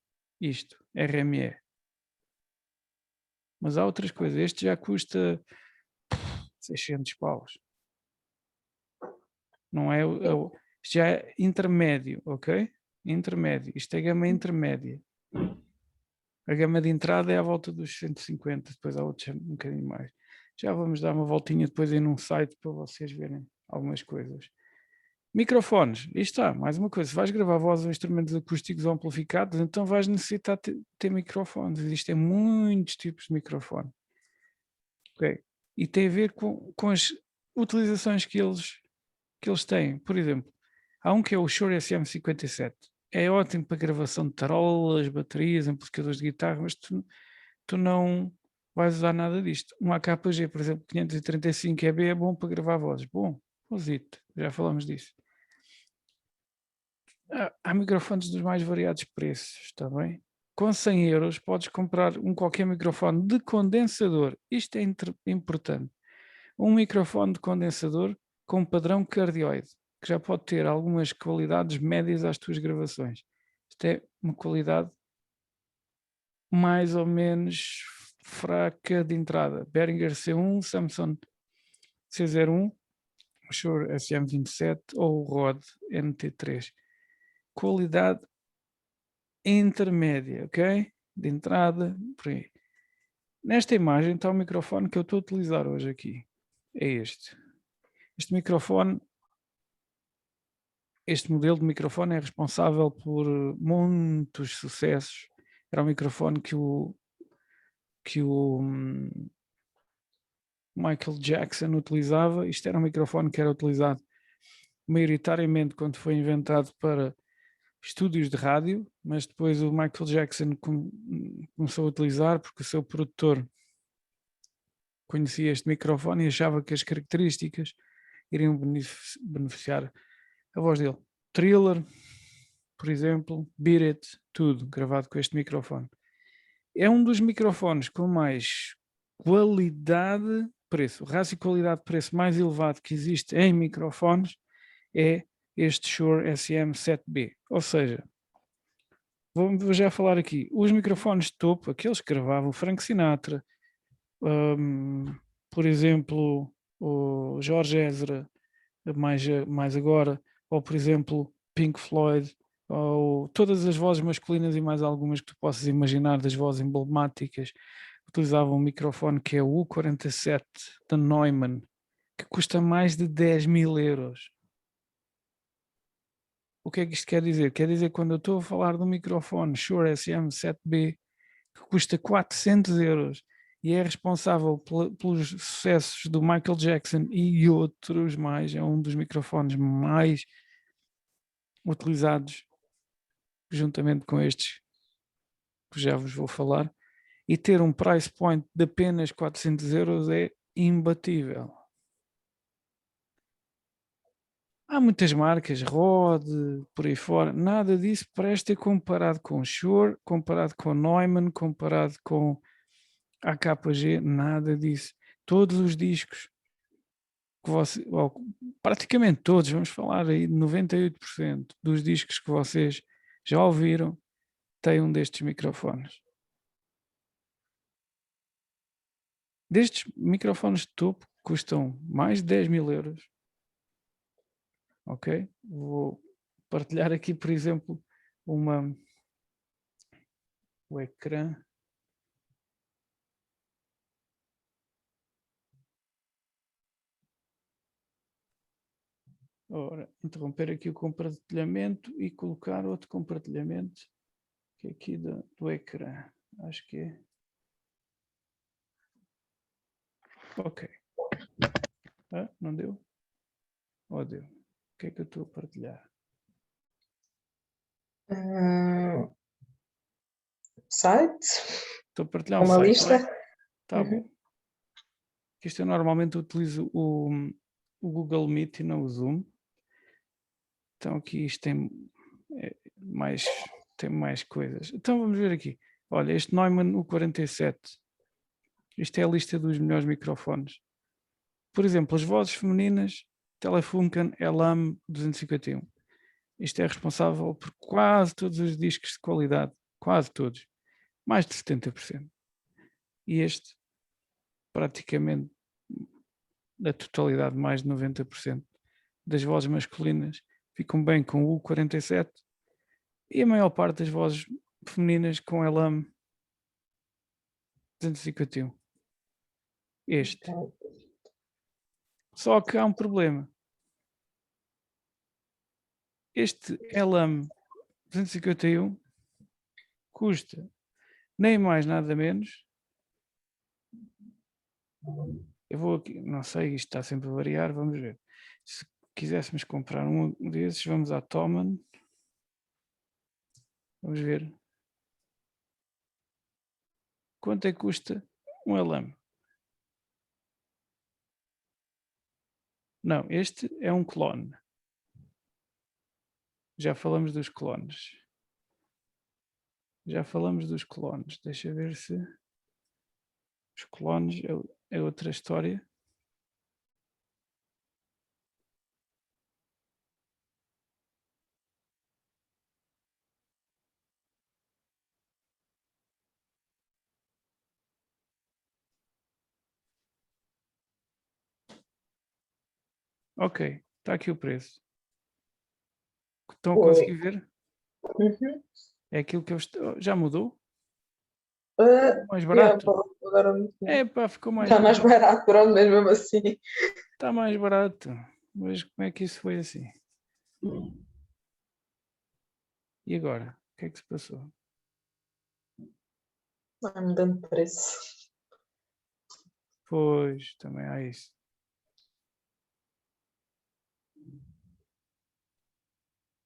Isto, RME. Mas há outras coisas. Este já custa 600 paus. Não é isto já é intermédio, ok? Intermédio. Isto é gama intermédia. A gama de entrada é à volta dos 150, depois há outros um bocadinho mais. Já vamos dar uma voltinha depois aí num site para vocês verem algumas coisas. Microfones, isto está, mais uma coisa, se vais gravar voz ou instrumentos acústicos ou amplificados, então vais necessitar ter microfones. Existem muitos tipos de microfone. Okay? E tem a ver com as utilizações que eles têm. Por exemplo, há um que é o Shure SM57. É ótimo para gravação de tarolas, baterias, amplificadores de guitarra, mas tu não vais usar nada disto. Um AKG, por exemplo, 535 EB é bom para gravar vozes. Bom, vozito, já falamos disso. Há microfones dos mais variados preços, está bem? Com 100 euros podes comprar qualquer microfone de condensador. Isto é importante. Um microfone de condensador com padrão cardioide, que já pode ter algumas qualidades médias às tuas gravações. Isto é uma qualidade mais ou menos fraca de entrada. Behringer C1, Samsung C01, Shure SM27 ou o Rode NT3. Qualidade intermédia, ok? De entrada, por aí. Nesta imagem está o microfone que eu estou a utilizar hoje aqui. É este. Este microfone, este modelo de microfone é responsável por muitos sucessos. Era o microfone que o Michael Jackson utilizava. Isto era um microfone que era utilizado maioritariamente quando foi inventado para estúdios de rádio, mas depois o Michael Jackson começou a utilizar porque o seu produtor conhecia este microfone e achava que as características iriam beneficiar a voz dele. Thriller, por exemplo, Beat It, tudo gravado com este microfone. É um dos microfones com mais qualidade-preço, rácio qualidade-preço mais elevado que existe em microfones é este Shure SM7B. Ou seja, vou já falar aqui, os microfones de topo, aqueles que gravavam Frank Sinatra, por exemplo, o Jorge Ezra, mais agora, ou por exemplo, Pink Floyd, ou todas as vozes masculinas e mais algumas que tu possas imaginar das vozes emblemáticas, utilizavam um microfone que é o U47 da Neumann, que custa mais de 10 mil euros. O que é que isto quer dizer? Quer dizer que quando eu estou a falar de um microfone Shure SM7B que custa 400 euros e é responsável pelos sucessos do Michael Jackson e outros mais, é um dos microfones mais utilizados juntamente com estes que já vos vou falar, e ter um price point de apenas 400 euros é imbatível. Há muitas marcas, Rode, por aí fora, nada disso presta comparado com Shure, comparado com Neumann, comparado com AKG, nada disso. Todos os discos que você, praticamente todos, vamos falar aí de 98% dos discos que vocês já ouviram, têm um destes microfones. Destes microfones de topo custam mais de 10 mil euros. Ok? Vou partilhar aqui, por exemplo, o ecrã. Ora, interromper aqui o compartilhamento e colocar outro compartilhamento que é aqui do ecrã. Acho que é. Ok. Ah, não deu? Oh, deu. O que é que eu estou a partilhar? Site, Estou a partilhar um uma site, lista. não é? Tá bom. Isto eu normalmente utilizo o Google Meet e não o Zoom. Então aqui isto tem mais coisas. Então vamos ver aqui. Olha, este Neumann U47. Isto é a lista dos melhores microfones. Por exemplo, as vozes femininas, Telefunken Elam 251. Isto é responsável por quase todos os discos de qualidade. Quase todos. Mais de 70%. E este, praticamente, da totalidade, mais de 90% das vozes masculinas ficam bem com o U47 e a maior parte das vozes femininas com Elam 251. Este. Só que há um problema. Este Elam 251 custa nem mais nada menos. Eu vou aqui, não sei, isto está sempre a variar, vamos ver. Se quiséssemos comprar um desses, vamos à Thomann. Vamos ver. Quanto é que custa um Elam? Não, este é um clone. Já falamos dos clones. Já falamos dos clones. Deixa ver se os clones é outra história. Ok, está aqui o preço. Estão a conseguir ver? É aquilo que eu estou. Já mudou? Mais barato? Agora É pá, ficou mais está mais barato. barato, pronto, mas mesmo assim. Está mais barato. Mas como é que isso foi assim? E agora? O que é que se passou? Vai mudando de preço. Pois, também há isso.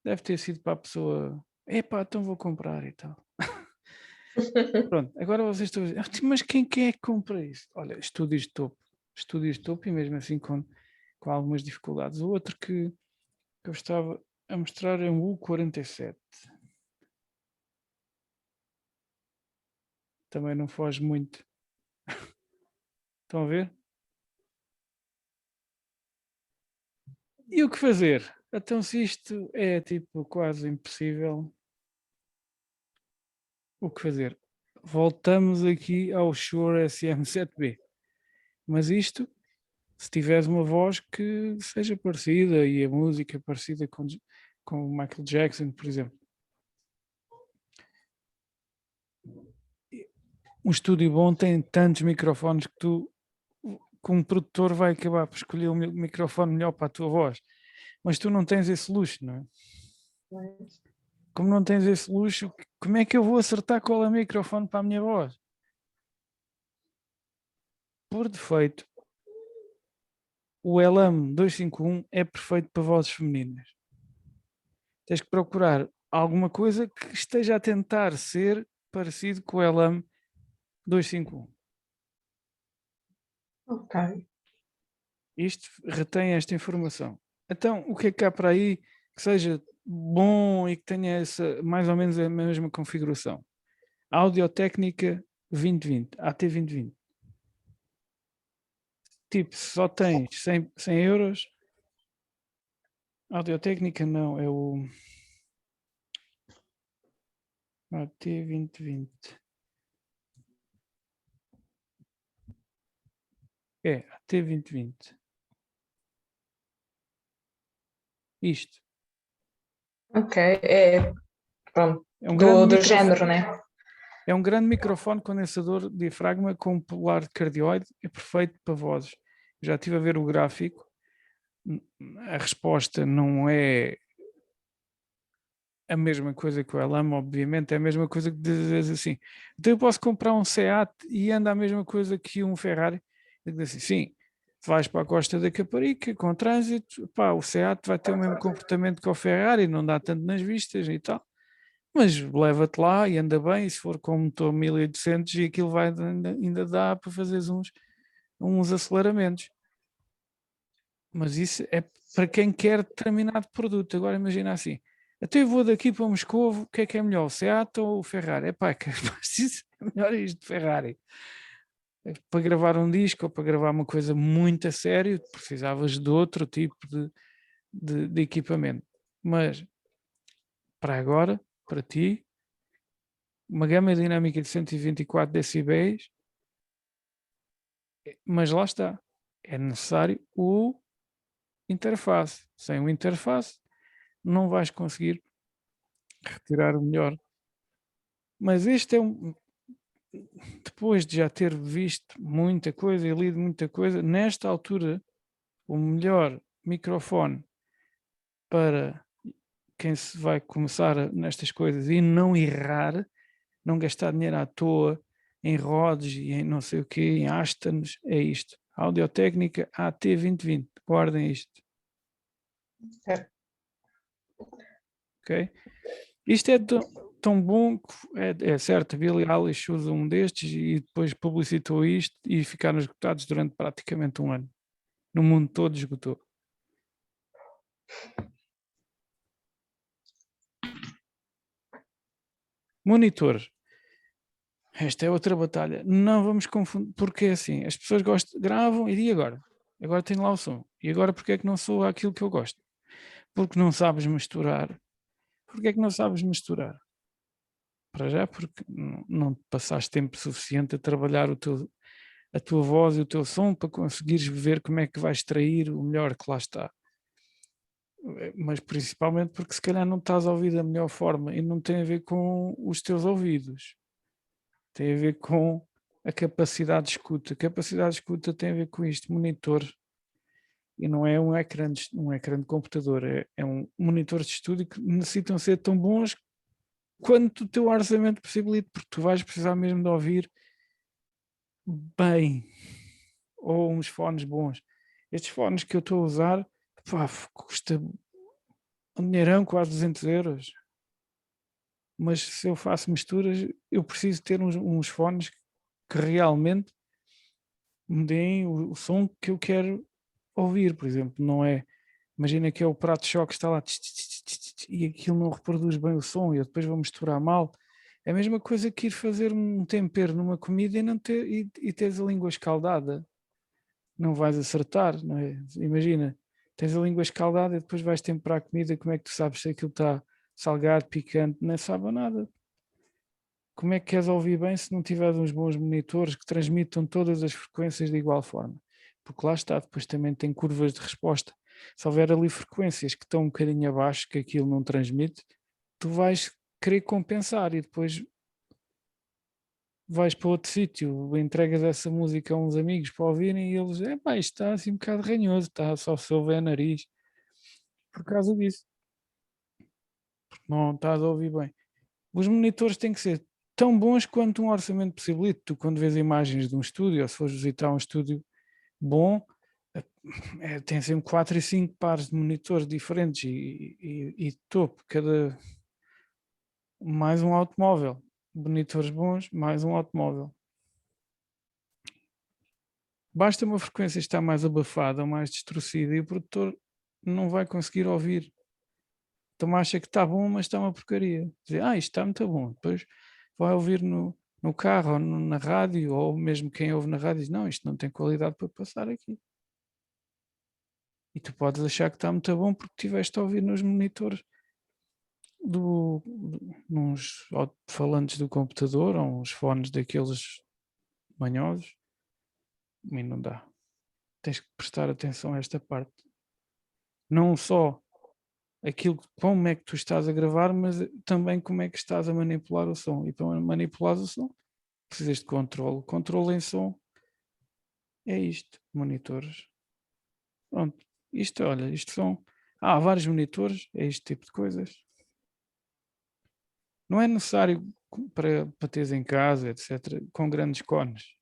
Deve ter sido para a pessoa. Epá, então vou comprar e tal. Pronto, agora vocês estão a dizer, mas quem é que compra isso? Olha, estúdios de topo. Estúdios de topo e mesmo assim com algumas dificuldades. O outro que eu estava a mostrar é um U47. Também não foge muito. Estão a ver? E o que fazer? Então, se isto é tipo quase impossível, o que fazer? Voltamos aqui ao Shure SM7B. Mas isto, se tiveres uma voz que seja parecida e a música parecida com o Michael Jackson, por exemplo. Um estúdio bom tem tantos microfones que um produtor vai acabar por escolher o microfone melhor para a tua voz. Mas tu não tens esse luxo, não é? Como não tens esse luxo, como é que eu vou acertar qual é o microfone para a minha voz? Por defeito, o Elam 251 é perfeito para vozes femininas. Tens que procurar alguma coisa que esteja a tentar ser parecido com o Elam 251. Ok. Isto retém esta informação. Então, o que é que há para aí que seja bom e que tenha mais ou menos a mesma configuração? Audio-Técnica 2020, AT2020. Tipo, se só tens 100 euros, Audio-Técnica não, é o AT2020. É, AT2020. Isto. Ok, pronto, É um grande do microfone. género, né? É um grande microfone condensador de diafragma com polar cardioide. É perfeito para vozes. Já estive a ver o gráfico. a resposta não é a mesma coisa que o Elama, obviamente, é a mesma coisa que dizes assim, então eu posso comprar um Seat e anda a mesma coisa que um Ferrari? Eu digo assim, sim, vais para a Costa da Caparica com trânsito, pá, o Seat vai ter o mesmo comportamento que o Ferrari, não dá tanto nas vistas e tal, mas leva-te lá e anda bem, e se for com um motor 1800 e aquilo vai, ainda dá para fazer uns aceleramentos. Mas isso é para quem quer determinado produto. Agora imagina assim, até eu vou daqui para Moscovo, o que é melhor, o Seat ou o Ferrari? Epá, isso é melhor isto de Ferrari. Para gravar um disco ou para gravar uma coisa muito a sério, precisavas de outro tipo de equipamento. Mas para agora, para ti, uma gama dinâmica de 124 decibéis, mas lá está, é necessário o interface. Sem o interface não vais conseguir retirar o melhor. Mas este é depois de já ter visto muita coisa e lido muita coisa, nesta altura, o melhor microfone para quem se vai começar nestas coisas e não errar, não gastar dinheiro à toa em Rhodes e em não sei o quê, em Astons, é isto. Audio-Técnica AT2020. Guardem isto. É. Ok? Isto é tão bom que é certo, a Billie Eilish usa um destes e depois publicitou isto e ficaram esgotados durante praticamente um ano. No mundo todo esgotou. Monitores. Esta é outra batalha. Não vamos confundir, porque assim, as pessoas gravam e agora? Agora tenho lá o som. E agora porque é que não sou aquilo que eu gosto? Porque não sabes misturar. Porque é que não sabes misturar? Para já porque não passaste tempo suficiente a trabalhar a tua voz e o teu som para conseguires ver como é que vais extrair o melhor que lá está. Mas principalmente porque se calhar não estás a ouvir da melhor forma e não tem a ver com os teus ouvidos. Tem a ver com a capacidade de escuta. A capacidade de escuta tem a ver com isto, monitor. E não é um ecrã de computador, é um monitor de estúdio que necessitam ser tão bons quanto o teu orçamento possibilita, porque tu vais precisar mesmo de ouvir bem, ou uns fones bons. Estes fones que eu estou a usar, pá, custa um dinheirão, quase 200 euros. Mas se eu faço misturas, eu preciso ter uns fones que realmente me deem o som que eu quero ouvir, por exemplo, não é, imagina que é o prato de choque que está lá e aquilo não reproduz bem o som e eu depois vou misturar mal. É a mesma coisa que ir fazer um tempero numa comida e não ter, e teres a língua escaldada. Não vais acertar, não é? Imagina, tens a língua escaldada e depois vais temperar a comida, como é que tu sabes se aquilo está salgado, picante, nem sabe a nada. Como é que queres ouvir bem se não tiveres uns bons monitores que transmitam todas as frequências de igual forma? Porque lá está, depois também tem curvas de resposta. Se houver ali frequências que estão um bocadinho abaixo, que aquilo não transmite, tu vais querer compensar e depois vais para outro sítio, entregas essa música a uns amigos para ouvirem e eles, pá, isto está assim um bocado ranhoso, está só se ouve a nariz. Por causa disso, não estás a ouvir bem. Os monitores têm que ser tão bons quanto um orçamento possibilita. Tu, quando vês imagens de um estúdio, ou se fores visitar um estúdio bom, tem sempre 4 e 5 pares de monitores diferentes e topo, mais um automóvel. Monitores bons, mais um automóvel. Basta uma frequência estar mais abafada ou mais distorcida e o produtor não vai conseguir ouvir. Então acha que está bom, mas está uma porcaria. Dizer, isto está muito bom. Depois vai ouvir no carro ou na rádio, ou mesmo quem ouve na rádio diz, não, isto não tem qualidade para passar aqui. E tu podes achar que está muito bom porque estiveste a ouvir nos monitores nos alto-falantes do computador ou uns fones daqueles manhosos. E não dá. Tens que prestar atenção a esta parte. Não só aquilo como é que tu estás a gravar, mas também como é que estás a manipular o som. E para manipular o som, precisas de controle. Controle em som é isto, monitores. Pronto. Isto, olha, isto são... Há vários monitores, é este tipo de coisas. Não é necessário para teres em casa, etc., com grandes cones.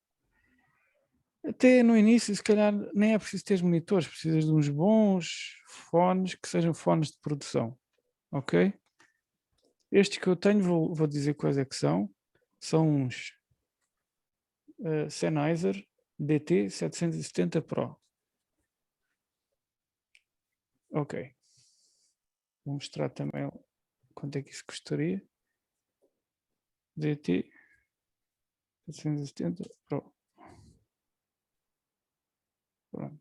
Até no início, se calhar, nem é preciso ter monitores, precisas de uns bons fones, que sejam fones de produção, ok? Estes que eu tenho, vou dizer quais é que são. São uns Sennheiser DT770 Pro. Ok. Vou mostrar também quanto é que isso custaria. DT770 Pro. Pronto.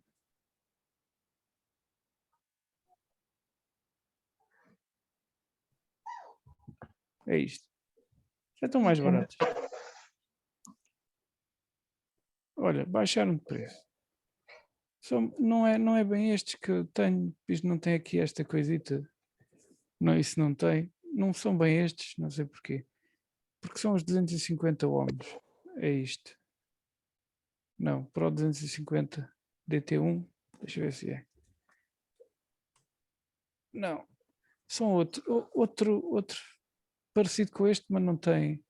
É isto. Já estão mais baratos. Olha, baixaram de preço. Não é bem estes que eu tenho. Isto não tem aqui esta coisita. Não, isso não tem. Não são bem estes, não sei porquê. Porque são os 250 ohms. É isto. Não, Pro 250 DT1. Deixa eu ver se é. Não. São outro parecido com este, mas não tem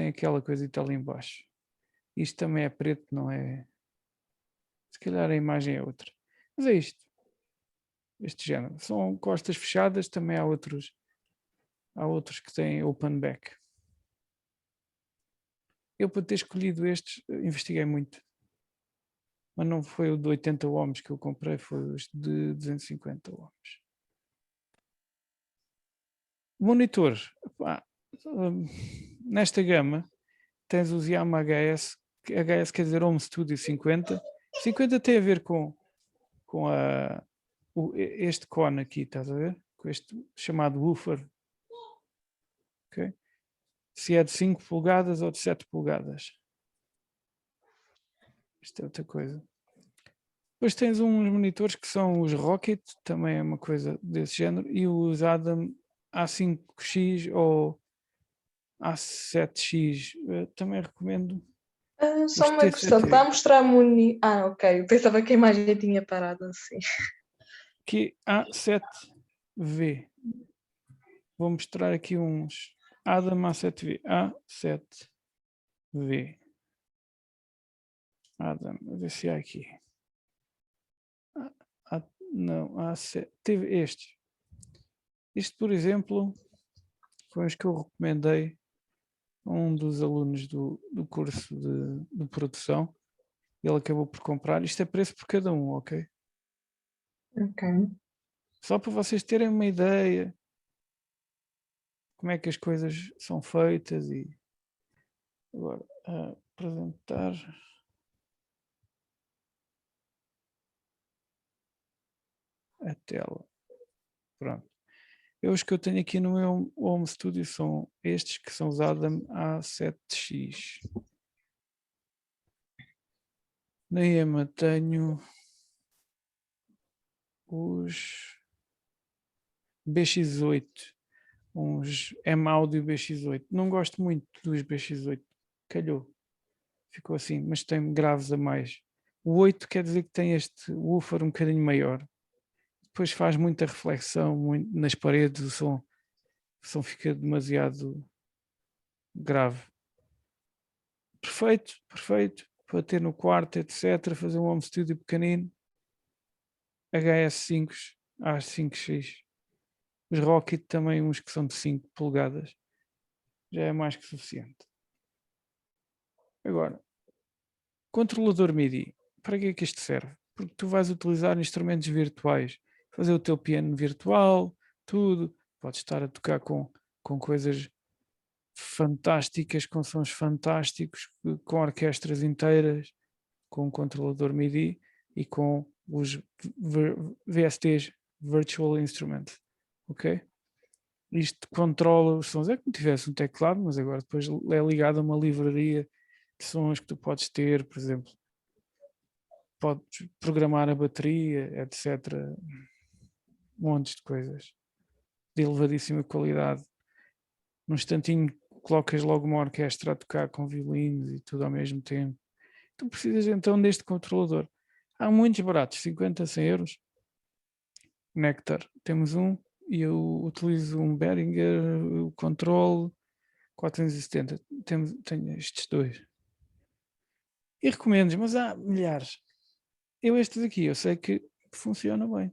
aquela coisita ali embaixo. Isto também é preto, não é? Se calhar a imagem é outra. Mas é isto. Este género. São costas fechadas, também há outros que têm open back. Eu, para ter escolhido estes, investiguei muito. Mas não foi o de 80 ohms que eu comprei, foi os de 250 ohms. Monitor. Nesta gama tens os Yamaha HS. HS quer dizer Home Studio 50. 50 tem a ver com este cone aqui, estás a ver? Com este chamado woofer. Okay? Se é de 5 polegadas ou de 7 polegadas. Isto é outra coisa. Depois tens uns monitores que são os Rocket, também é uma coisa desse género, e os Adam A5X ou A7X. Também recomendo Só os uma questão, TCT. está a mostrar-me ok, eu pensava que a imagem tinha parado assim. Que A7V. Vou mostrar aqui uns Adam A7V. A7V. Adam, a ver se há aqui. Não, A7. Teve estes. Isto, por exemplo, foi os que eu recomendei a um dos alunos do curso de produção. Ele acabou por comprar. Isto é preço por cada um, ok? Ok. Só para vocês terem uma ideia como é que as coisas são feitas e agora apresentar a tela. Pronto. Os que eu tenho aqui no meu home studio são estes que são os Adam A7X. Na EMA tenho os BX8, uns M-Audio BX8. Não gosto muito dos BX8, calhou, ficou assim, mas tem graves a mais. O 8 quer dizer que tem este woofer um bocadinho maior. Depois faz muita reflexão nas paredes, o som fica demasiado grave. Perfeito, perfeito, para ter no quarto, etc. Fazer um home studio pequenino. HS5, A5X. Os Rocket também, uns que são de 5 polegadas. Já é mais que suficiente. Agora, controlador MIDI. Para que é que isto serve? Porque tu vais utilizar instrumentos virtuais. Fazer o teu piano virtual, tudo. Podes estar a tocar com coisas fantásticas, com sons fantásticos, com orquestras inteiras, com um controlador MIDI e com os VSTs, Virtual Instruments, ok? Isto controla os sons, é como se tivesse um teclado, mas agora depois é ligado a uma livraria de sons que tu podes ter, por exemplo, podes programar a bateria, etc. Montes de coisas de elevadíssima qualidade. Num instantinho colocas logo uma orquestra a tocar com violinos e tudo ao mesmo tempo. Tu precisas então deste controlador. Há muitos baratos, 50, 100 euros. Nectar, temos um, e eu utilizo um Behringer, o Control 470. Tenho estes dois. E recomendo, mas há milhares. Estes aqui, eu sei que funciona bem.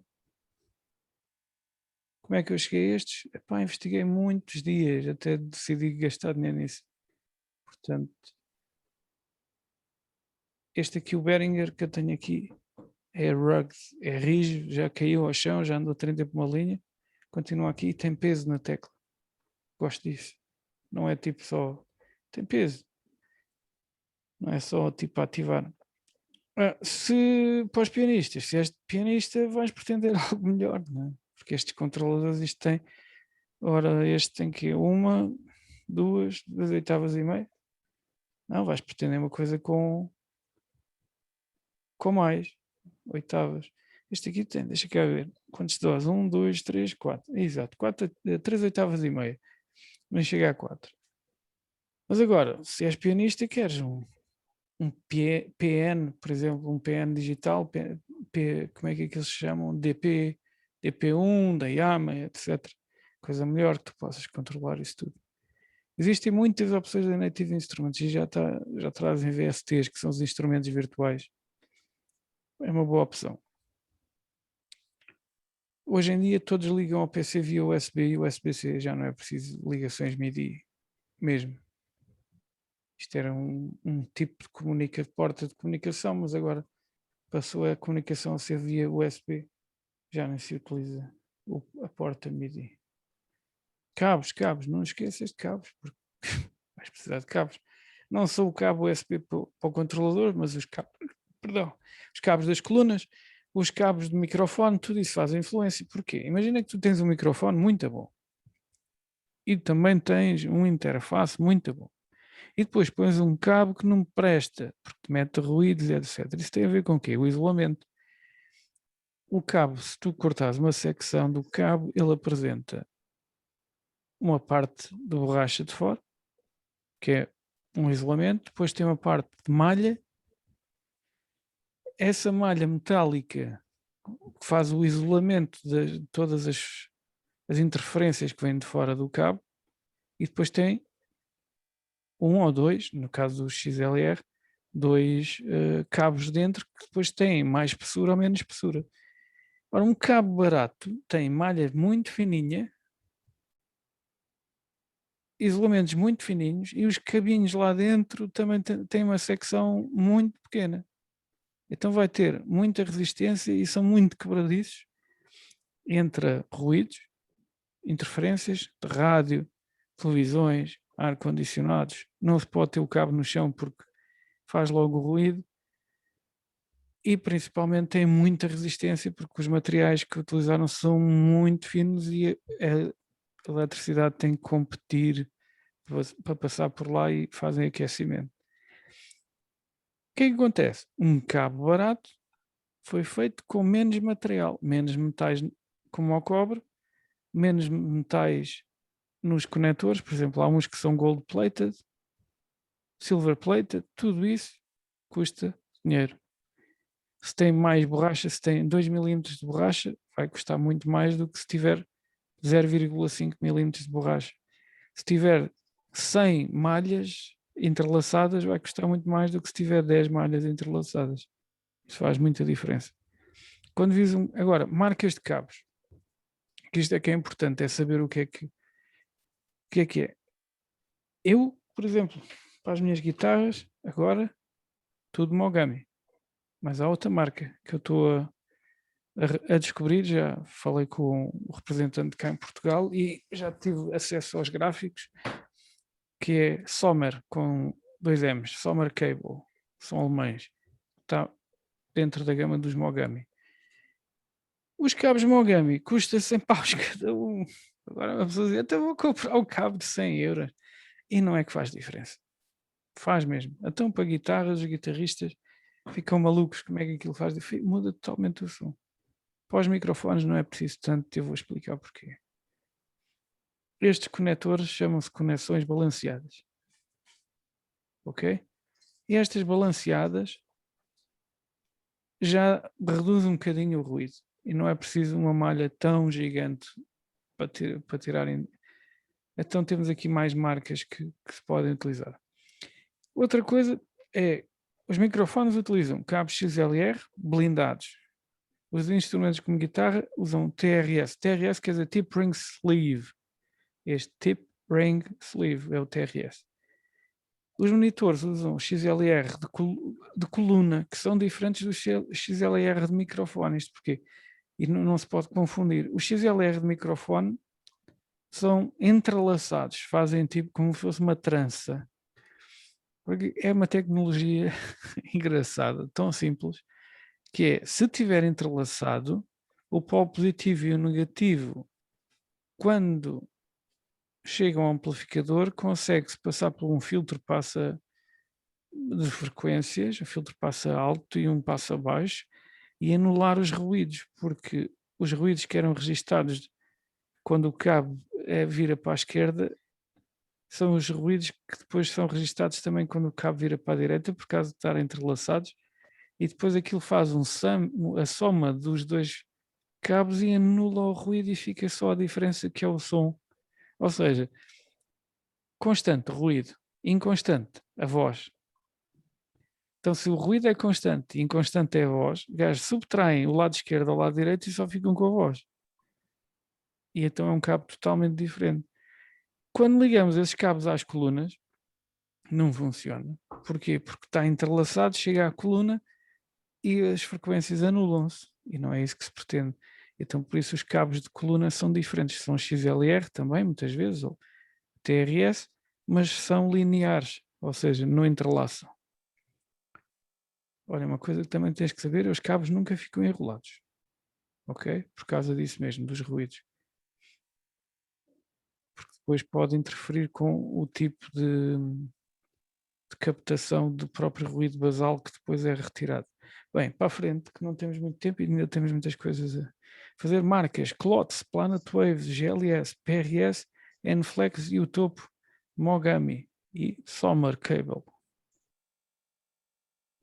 Como é que eu cheguei a estes? Epá, investiguei muitos dias até decidi gastar dinheiro nisso. Portanto, este aqui, o Behringer que eu tenho aqui, é rugged, é rijo, já caiu ao chão, já andou 30 por uma linha, continua aqui e tem peso na tecla. Gosto disso. Não é tipo só, tem peso. Não é só tipo ativar. Se para os pianistas, se és pianista, vais pretender algo melhor, não é? Porque estes controladores, isto tem, ora, este tem que uma, duas oitavas e meia. Não, vais pretender uma coisa com mais oitavas. Este aqui tem, deixa cá ver, quantos dós? 1, 2, 3, 4. Exato, 3 oitavas e meia. Nem chega a 4. Mas agora, se és pianista, queres um PN, por exemplo, um PN digital, como é que eles se chamam? DP1, da Yamaha, etc. Coisa melhor que tu possas controlar isso tudo. Existem muitas opções da Native Instruments e já trazem VSTs, que são os instrumentos virtuais. É uma boa opção. Hoje em dia todos ligam ao PC via USB e USB-C, já não é preciso ligações MIDI mesmo. Isto era um tipo de porta de comunicação, mas agora passou a comunicação a ser via USB. Já nem se utiliza a porta MIDI. Cabos, não esqueças de cabos, porque vais precisar de cabos. Não só o cabo USB para o controlador, mas os cabos das colunas, os cabos de microfone, tudo isso faz influência. Porquê? Imagina que tu tens um microfone muito bom e também tens uma interface muito bom. E depois pões um cabo que não presta, porque te mete ruídos, etc. Isso tem a ver com o quê? O isolamento. O cabo, se tu cortares uma secção do cabo, ele apresenta uma parte de borracha de fora, que é um isolamento, depois tem uma parte de malha. Essa malha metálica que faz o isolamento de todas as interferências que vêm de fora do cabo, e depois tem um ou dois, no caso do XLR, dois cabos dentro que depois têm mais espessura ou menos espessura. Ora, um cabo barato tem malha muito fininha, isolamentos muito fininhos e os cabinhos lá dentro também têm uma secção muito pequena. Então vai ter muita resistência e são muito quebradiços entre ruídos, interferências de rádio, televisões, ar-condicionados. Não se pode ter o cabo no chão porque faz logo o ruído. E principalmente tem muita resistência porque os materiais que utilizaram são muito finos e a eletricidade tem que competir para passar por lá e fazem aquecimento. O que é que acontece? Um cabo barato foi feito com menos material, menos metais como o cobre, menos metais nos conectores, por exemplo, há uns que são gold plated, silver plated, tudo isso custa dinheiro. Se tem mais borracha, se tem 2 milímetros de borracha, vai custar muito mais do que se tiver 0,5 milímetros de borracha. Se tiver 100 malhas entrelaçadas, vai custar muito mais do que se tiver 10 malhas entrelaçadas. Isso faz muita diferença. Quando vis agora, marcas de cabos, que isto é que é importante, é saber o que é que é. Eu, por exemplo, para as minhas guitarras, agora, tudo Mogami. Mas há outra marca que eu estou a descobrir, já falei com o representante cá em Portugal e já tive acesso aos gráficos, que é Sommer, com 2 M's, Sommer Cable, são alemães, está dentro da gama dos Mogami. Os cabos Mogami custam 100 paus cada um. Agora uma pessoa diz, então vou comprar um cabo de 100 euros. E não é que faz diferença. Faz mesmo. Então para guitarras, os guitarristas ficam malucos, como é que aquilo faz diferença? Muda totalmente o som. Para os microfones não é preciso tanto, eu vou explicar porquê. Estes conectores chamam-se conexões balanceadas. Ok? E estas balanceadas já reduz um bocadinho o ruído e não é preciso uma malha tão gigante para tirarem. Então temos aqui mais marcas que se podem utilizar. Outra coisa é, os microfones utilizam cabos XLR blindados. Os instrumentos como guitarra usam TRS. TRS quer dizer Tip Ring Sleeve. Este Tip Ring Sleeve é o TRS. Os monitores usam XLR de coluna, que são diferentes do XLR de microfone. Isto porquê? E não se pode confundir. O XLR de microfone são entrelaçados, fazem tipo como se fosse uma trança. Porque é uma tecnologia engraçada, tão simples, que é, se tiver entrelaçado, o polo positivo e o negativo, quando chegam ao amplificador, consegue-se passar por um filtro, passa de frequências, o filtro passa alto e um passa baixo, e anular os ruídos, porque os ruídos que eram registados quando o cabo vira para a esquerda, são os ruídos que depois são registados também quando o cabo vira para a direita, por causa de estarem entrelaçados, e depois aquilo faz a soma dos dois cabos e anula o ruído e fica só a diferença que é o som. Ou seja, constante ruído, inconstante a voz. Então, se o ruído é constante e inconstante é a voz, gajos subtraem o lado esquerdo ao lado direito e só ficam com a voz. E então é um cabo totalmente diferente. Quando ligamos esses cabos às colunas, não funciona. Porquê? Porque está entrelaçado, chega à coluna e as frequências anulam-se. E não é isso que se pretende. Então, por isso, os cabos de coluna são diferentes. São XLR também, muitas vezes, ou TRS, mas são lineares, ou seja, não entrelaçam. Olha, uma coisa que também tens que saber é os cabos nunca ficam enrolados. Ok? Por causa disso mesmo, dos ruídos. Porque depois pode interferir com o tipo de captação do próprio ruído basal que depois é retirado. Bem, para a frente, que não temos muito tempo e ainda temos muitas coisas a fazer. Marcas: Klotz, Planet Waves, GLS, PRS, Enflex e o topo Mogami e Sommer Cable.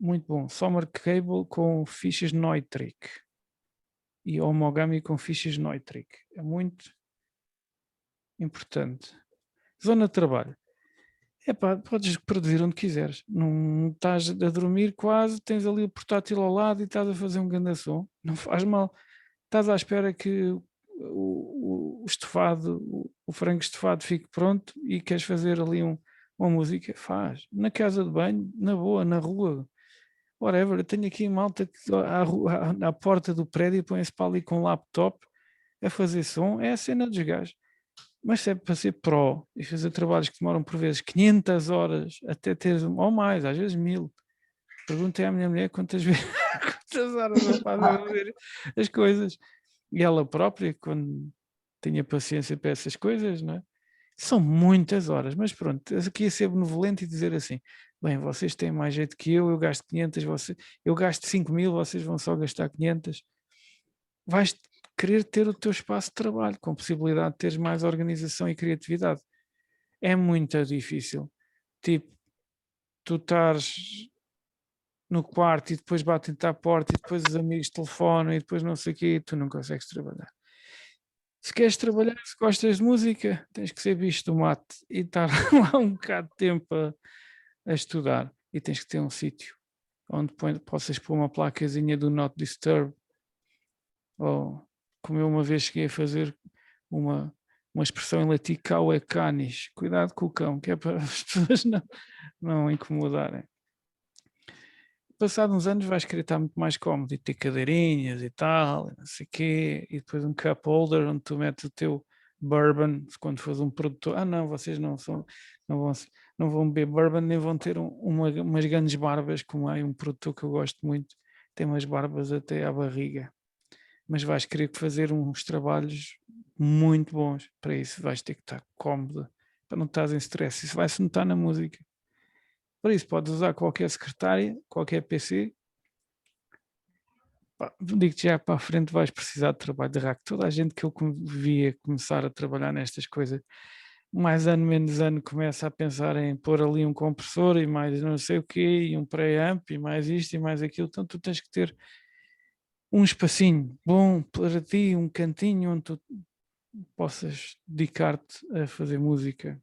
Muito bom. Sommer Cable com fichas Neutrik e o Mogami com fichas Neutrik. É muito importante. Zona de trabalho. Epá, podes produzir onde quiseres. Não estás a dormir quase, tens ali o portátil ao lado e estás a fazer um grande som. Não faz mal. Estás à espera que o estofado, o frango estofado fique pronto e queres fazer ali uma música? Faz. Na casa de banho, na boa, na rua. Whatever. Eu tenho aqui malta que à porta do prédio põe-se para ali com um laptop a fazer som. É a cena dos gajos. Mas se é para ser pró e fazer trabalhos que demoram por vezes 500 horas até teres, ou mais, às vezes 1000. Perguntei à minha mulher quantas vezes, quantas horas eu faço a fazer as coisas. E ela própria, quando tinha paciência para essas coisas, não é? São muitas horas, mas pronto, aqui ia ser benevolente e dizer assim, bem, vocês têm mais jeito que eu gasto 500, eu gasto 5.000, vocês vão só gastar 500. Vais querer ter o teu espaço de trabalho, com possibilidade de teres mais organização e criatividade. É muito difícil. Tipo, tu estás no quarto e depois batem-te à porta e depois os amigos telefonam e depois não sei o quê e tu não consegues trabalhar. Se queres trabalhar, se gostas de música, tens que ser bicho do mate e estar lá um bocado de tempo a estudar. E tens que ter um sítio onde possas pôr uma placazinha do Not Disturb. Ou, como eu uma vez cheguei a fazer uma expressão em latim, cau é canis. Cuidado com o cão, que é para as pessoas não incomodarem. Passado uns anos vais querer estar muito mais cómodo e ter cadeirinhas e tal, não sei o quê, e depois um cup holder onde tu metes o teu bourbon, quando fores um produtor. Ah não, vocês não vão beber bourbon nem vão ter umas grandes barbas, como há um produtor que eu gosto muito, tem umas barbas até à barriga. Mas vais querer fazer uns trabalhos muito bons. Para isso vais ter que estar cómodo, para não estás em stress. Isso vai-se notar na música. Por isso podes usar qualquer secretária, qualquer PC. Digo-te já, para a frente vais precisar de trabalho de rack. Toda a gente que eu via começar a trabalhar nestas coisas, mais ano, menos ano, começa a pensar em pôr ali um compressor e mais não sei o quê, e um preamp, e mais isto e mais aquilo. Então tu tens que ter um espacinho bom para ti, um cantinho onde tu possas dedicar-te a fazer música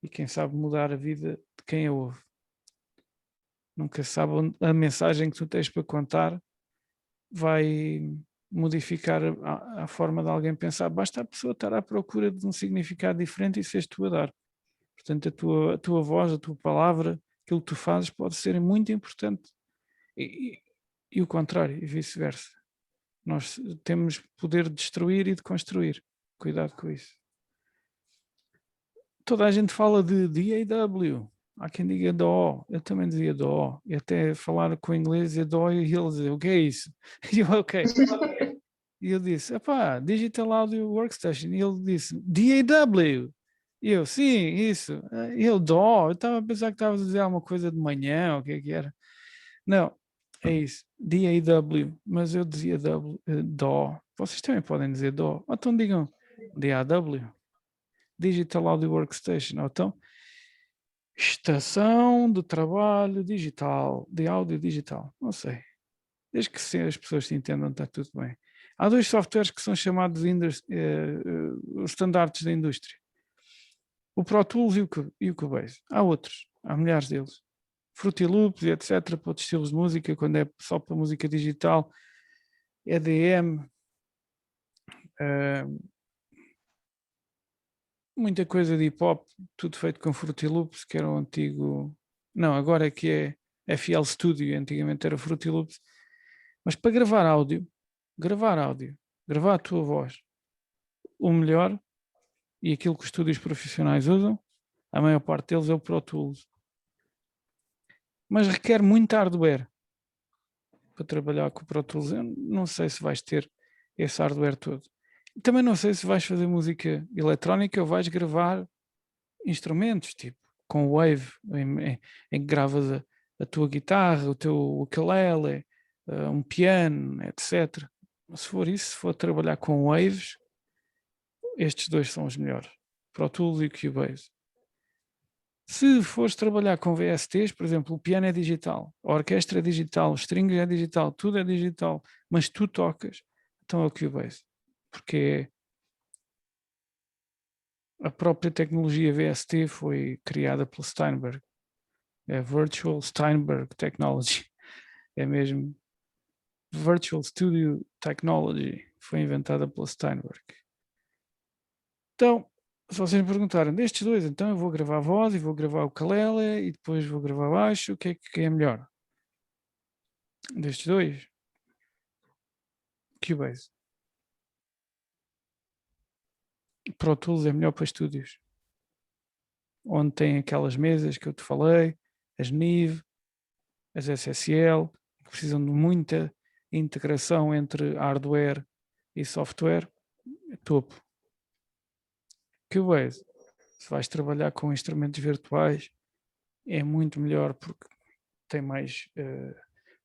e quem sabe mudar a vida de quem a ouve. Nunca se sabe a mensagem que tu tens para contar vai modificar a forma de alguém pensar. Basta a pessoa estar à procura de um significado diferente e seres tu a dar. Portanto, a tua voz, a tua palavra, aquilo que tu fazes pode ser muito importante. E o contrário, e vice-versa. Nós temos poder de destruir e de construir. Cuidado com isso. Toda a gente fala de DAW. Há quem diga DO. Eu também dizia DO. E até falar com o inglês é DO e ele dizia, o que é isso? E eu, ok. E eu disse, epá, Digital Audio Workstation. E ele disse, DAW. E eu, sim, isso. E ele, DO. Eu estava a pensar que estavas a dizer alguma coisa de manhã, o que é que era? Não, é isso. DAW. Mas eu dizia DO. Vocês também podem dizer DO. Ou então digam DAW. Digital Audio Workstation. Ou então, estação de trabalho digital, de áudio digital. Não sei. Desde que as pessoas se entendam, está tudo bem. Há dois softwares que são chamados estandartes da indústria. O Pro Tools e o Cubase. Há outros, há milhares deles. Fruity Loops e etc. para outros estilos de música, quando é só para música digital, EDM, muita coisa de hip hop, tudo feito com Fruity Loops, que era o antigo. Não, agora é que é FL Studio, antigamente era Fruity Loops. Mas para gravar áudio, gravar a tua voz, o melhor, e aquilo que os estúdios profissionais usam, a maior parte deles é o Pro Tools. Mas requer muito hardware para trabalhar com o Pro Tools. Eu não sei se vais ter esse hardware todo. Também não sei se vais fazer música eletrónica ou vais gravar instrumentos, tipo com Wave, em que gravas a tua guitarra, o teu ukulele, um piano, etc. Se for isso, se for trabalhar com Waves, estes dois são os melhores, Pro Tools e Cubase. Se fores trabalhar com VSTs, por exemplo, o piano é digital, a orquestra é digital, os strings é digital, tudo é digital, mas tu tocas, então é o Cubase, porque a própria tecnologia VST foi criada pelo Steinberg, é Virtual Steinberg Technology, é mesmo Virtual Studio Technology, foi inventada pelo Steinberg. Então, se vocês me perguntarem destes dois, então eu vou gravar a voz e vou gravar o ukulele e depois vou gravar baixo, o que é melhor? Destes dois? Cubase. Pro Tools é melhor para estúdios, onde tem aquelas mesas que eu te falei, as NIV, as SSL, que precisam de muita integração entre hardware e software, é topo. Cubase, se vais trabalhar com instrumentos virtuais, é muito melhor porque tem mais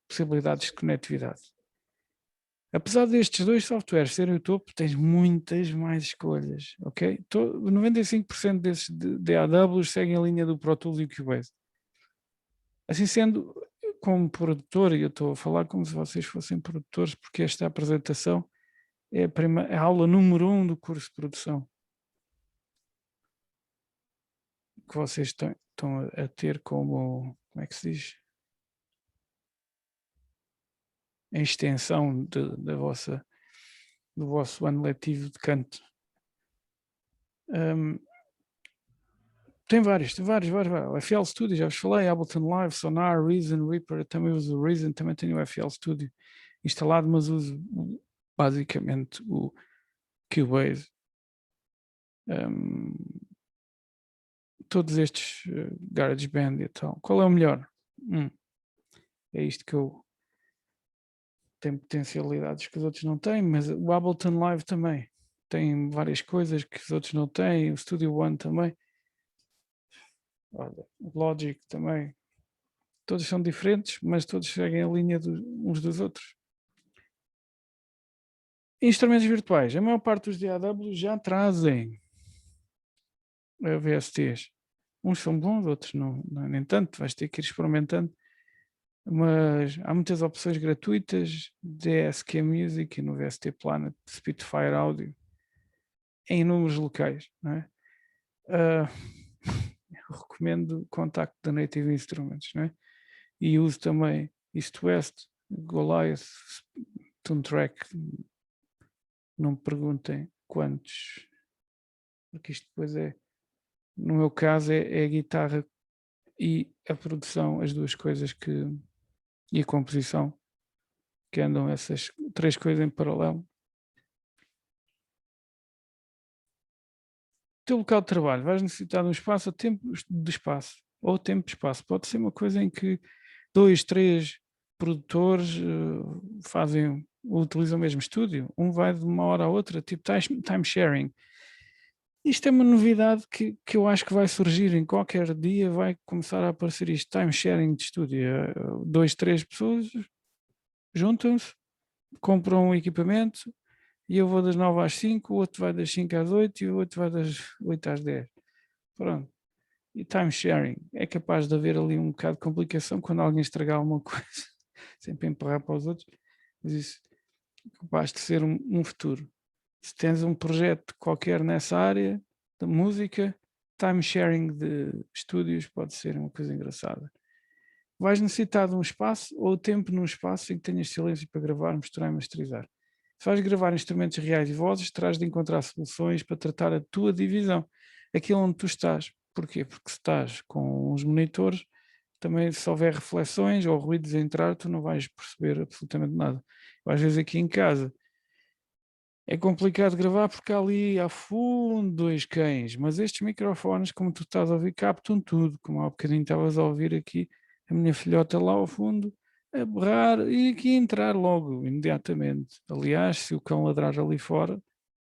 possibilidades de conectividade. Apesar destes dois softwares serem o topo, tens muitas mais escolhas, ok? 95% desses DAWs seguem a linha do Pro Tools e o Cubase. Assim sendo, como produtor, e eu estou a falar como se vocês fossem produtores, porque esta apresentação é a aula número 1 do curso de produção que vocês estão a ter como é que se diz? A extensão do vosso ano letivo de canto. Tem vários. O FL Studio, já vos falei, Ableton Live, Sonar, Reason, Reaper, eu também uso o Reason, também tenho o FL Studio instalado, mas uso basicamente o Cubase. Todos estes GarageBand e tal. Qual é o melhor? É isto que eu tenho potencialidades que os outros não têm, mas o Ableton Live também tem várias coisas que os outros não têm, o Studio One também. Olha, o Logic também. Todos são diferentes, mas todos seguem a linha uns dos outros. Instrumentos virtuais. A maior parte dos DAWs já trazem VSTs. Uns são bons, outros não, nem tanto. Vais ter que ir experimentando. mas há muitas opções gratuitas, DSQ Music e no VST Planet, Spitfire Audio, em inúmeros locais, não é? Eu recomendo o contacto da Native Instruments, não é? E uso também East West, Goliath, Toontrack. Não me perguntem quantos, porque isto depois no meu caso é a guitarra e a produção, as duas coisas e a composição, que andam essas três coisas em paralelo. O teu local de trabalho, vais necessitar de um espaço ou tempo de espaço, ou tempo de espaço. Pode ser uma coisa em que 2, 3 produtores utilizam o mesmo estúdio, um vai de uma hora à outra, tipo time sharing. Isto é uma novidade que eu acho que vai surgir em qualquer dia, vai começar a aparecer isto, time sharing de estúdio. 2, 3 pessoas juntam-se, compram um equipamento e eu vou das 9 às 5, o outro vai das 5 às 8 e o outro vai das 8 às 10. Pronto. E time sharing é capaz de haver ali um bocado de complicação quando alguém estragar alguma coisa, sempre empurrar para os outros, mas isso é capaz de ser um futuro. Se tens um projeto qualquer nessa área da música, time sharing de estúdios pode ser uma coisa engraçada. Vais necessitar de um espaço ou tempo num espaço em que tenhas silêncio para gravar, misturar e masterizar. Se vais gravar instrumentos reais e vozes, terás de encontrar soluções para tratar a tua divisão, aquilo onde tu estás. Porquê? Porque se estás com os monitores, também se houver reflexões ou ruídos a entrar, tu não vais perceber absolutamente nada. Às vezes aqui em casa é complicado gravar porque há ali a fundo 2 cães, mas estes microfones, como tu estás a ouvir, captam tudo, como há bocadinho estavas a ouvir aqui, a minha filhota lá ao fundo, a berrar e aqui entrar logo, imediatamente. Aliás, se o cão ladrar ali fora,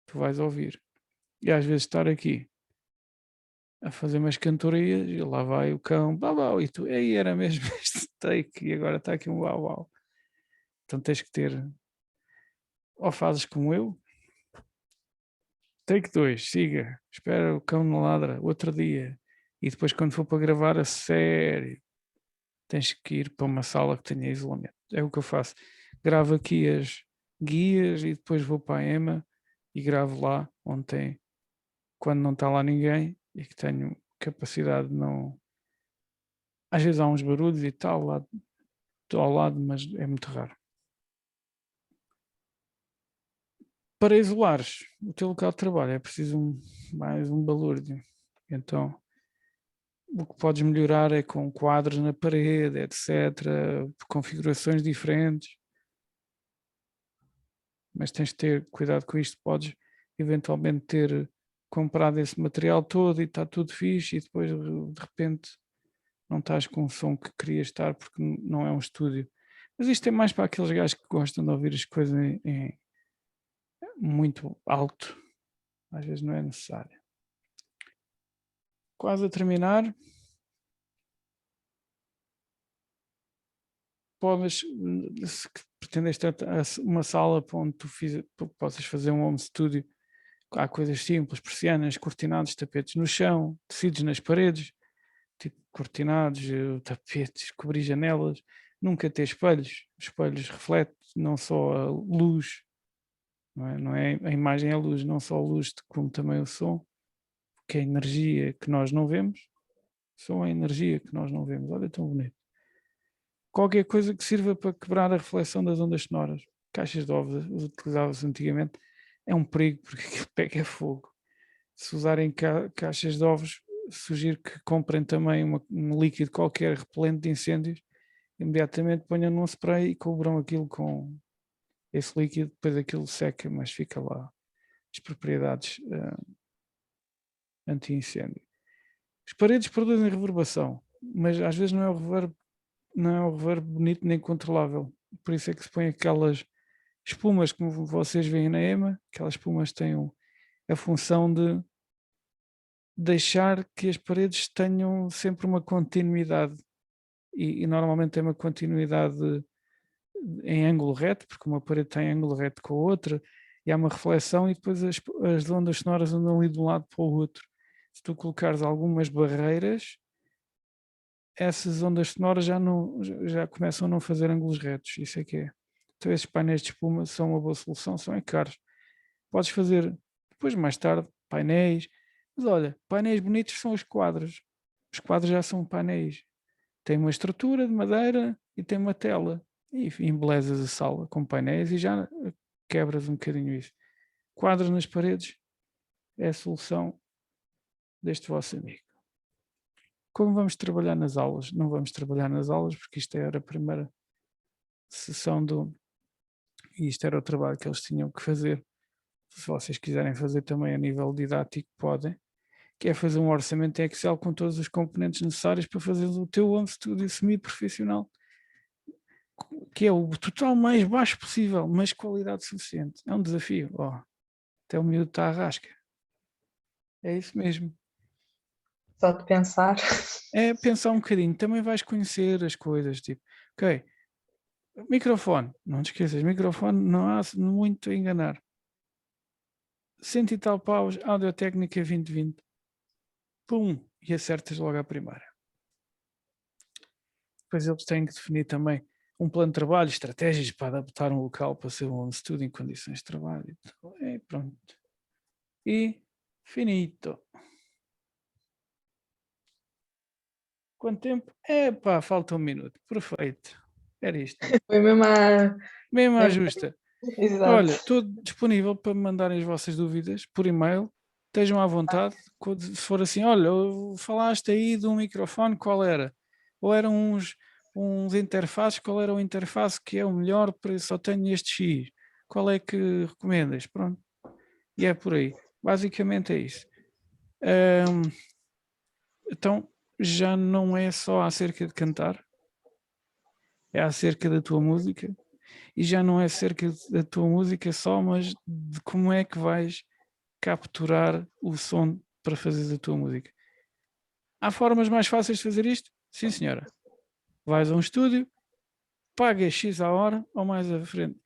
tu vais ouvir. E às vezes estar aqui a fazer umas cantorias e lá vai o cão, bau, bau, e tu, aí era mesmo este take e agora está aqui um bau, bau. Então tens que ter, ou fazes como eu, take 2, siga, espera o cão não ladra, outro dia. E depois quando for para gravar a sério, tens que ir para uma sala que tenha isolamento. É o que eu faço. Gravo aqui as guias e depois vou para a EMA e gravo lá onde tem, quando não está lá ninguém e que tenho capacidade de não... Às vezes há uns barulhos e tal lá ao lado, mas é muito raro. Para isolares o teu local de trabalho é preciso mais um balúrdio. Então, o que podes melhorar é com quadros na parede, etc., configurações diferentes. Mas tens de ter cuidado com isto. Podes eventualmente ter comprado esse material todo e está tudo fixe e depois de repente não estás com o som que querias estar porque não é um estúdio. Mas isto é mais para aqueles gajos que gostam de ouvir as coisas em muito alto. Às vezes não é necessário. Quase a terminar. Podes, se pretendes ter uma sala para onde tu possas fazer um home studio, há coisas simples, persianas, cortinados, tapetes no chão, tecidos nas paredes, tipo cortinados, tapetes, cobrir janelas, nunca ter espelhos. Os espelhos refletem não só a luz, não é a imagem é a luz, não só a luz, como também o som, que é a energia que nós não vemos, som é a energia que nós não vemos. Olha, tão bonito. Qualquer coisa que sirva para quebrar a reflexão das ondas sonoras. Caixas de ovos utilizavam-se antigamente. É um perigo porque aquilo pega fogo. Se usarem caixas de ovos, sugiro que comprem também um líquido qualquer repelente de incêndios. Imediatamente ponham num spray e cobram aquilo com esse líquido. Depois aquilo seca, mas fica lá as propriedades anti-incêndio. As paredes produzem reverbação, mas às vezes não é o reverb bonito nem controlável. Por isso é que se põe aquelas espumas, como vocês veem na EMA, aquelas espumas têm a função de deixar que as paredes tenham sempre uma continuidade e normalmente tem uma continuidade em ângulo reto, porque uma parede tem ângulo reto com a outra e há uma reflexão e depois as ondas sonoras andam ali de um lado para o outro. Se tu colocares algumas barreiras, essas ondas sonoras já começam a não fazer ângulos retos, isso é que é. Então esses painéis de espuma são uma boa solução, são caros. Podes fazer depois, mais tarde, painéis, mas olha, painéis bonitos são os quadros já são painéis, tem uma estrutura de madeira e tem uma tela, e embelezas a sala com painéis e já quebras um bocadinho isso. Quadros nas paredes é a solução deste vosso amigo. Como vamos trabalhar nas aulas? Não vamos trabalhar nas aulas porque isto era a primeira sessão e isto era o trabalho que eles tinham que fazer. Se vocês quiserem fazer também a nível didático, podem, que é fazer um orçamento em Excel com todos os componentes necessários para fazer o teu home studio semi-profissional, que é o total mais baixo possível, mas qualidade suficiente. É um desafio. Até o miúdo está à rasca. É isso mesmo. Só de pensar. É pensar um bocadinho. Também vais conhecer as coisas, tipo, ok, microfone, não te esqueças, microfone não há muito a enganar. 100 e tal paus, Audio-Técnica 2020. Pum! E acertas logo à primeira. Depois eles têm que definir também um plano de trabalho, estratégias para adaptar um local para ser um estudo em condições de trabalho. E pronto. E finito. Quanto tempo? Falta um minuto. Perfeito. Era isto. Foi mesmo a... Mesmo à justa. Exato. Olha, estou disponível para me mandarem as vossas dúvidas por e-mail. Estejam à vontade. Se for assim, olha, falaste aí de um microfone, qual era? Ou eram uns interfaces, qual era o interface que é o melhor para só tenho este X? Qual é que recomendas? Pronto. E é por aí. Basicamente é isso. Então, já não é só acerca de cantar, é acerca da tua música. E já não é acerca da tua música só, mas de como é que vais capturar o som para fazer a tua música. Há formas mais fáceis de fazer isto? Sim, senhora. Vais a um estúdio, pagas X a hora ou mais à frente.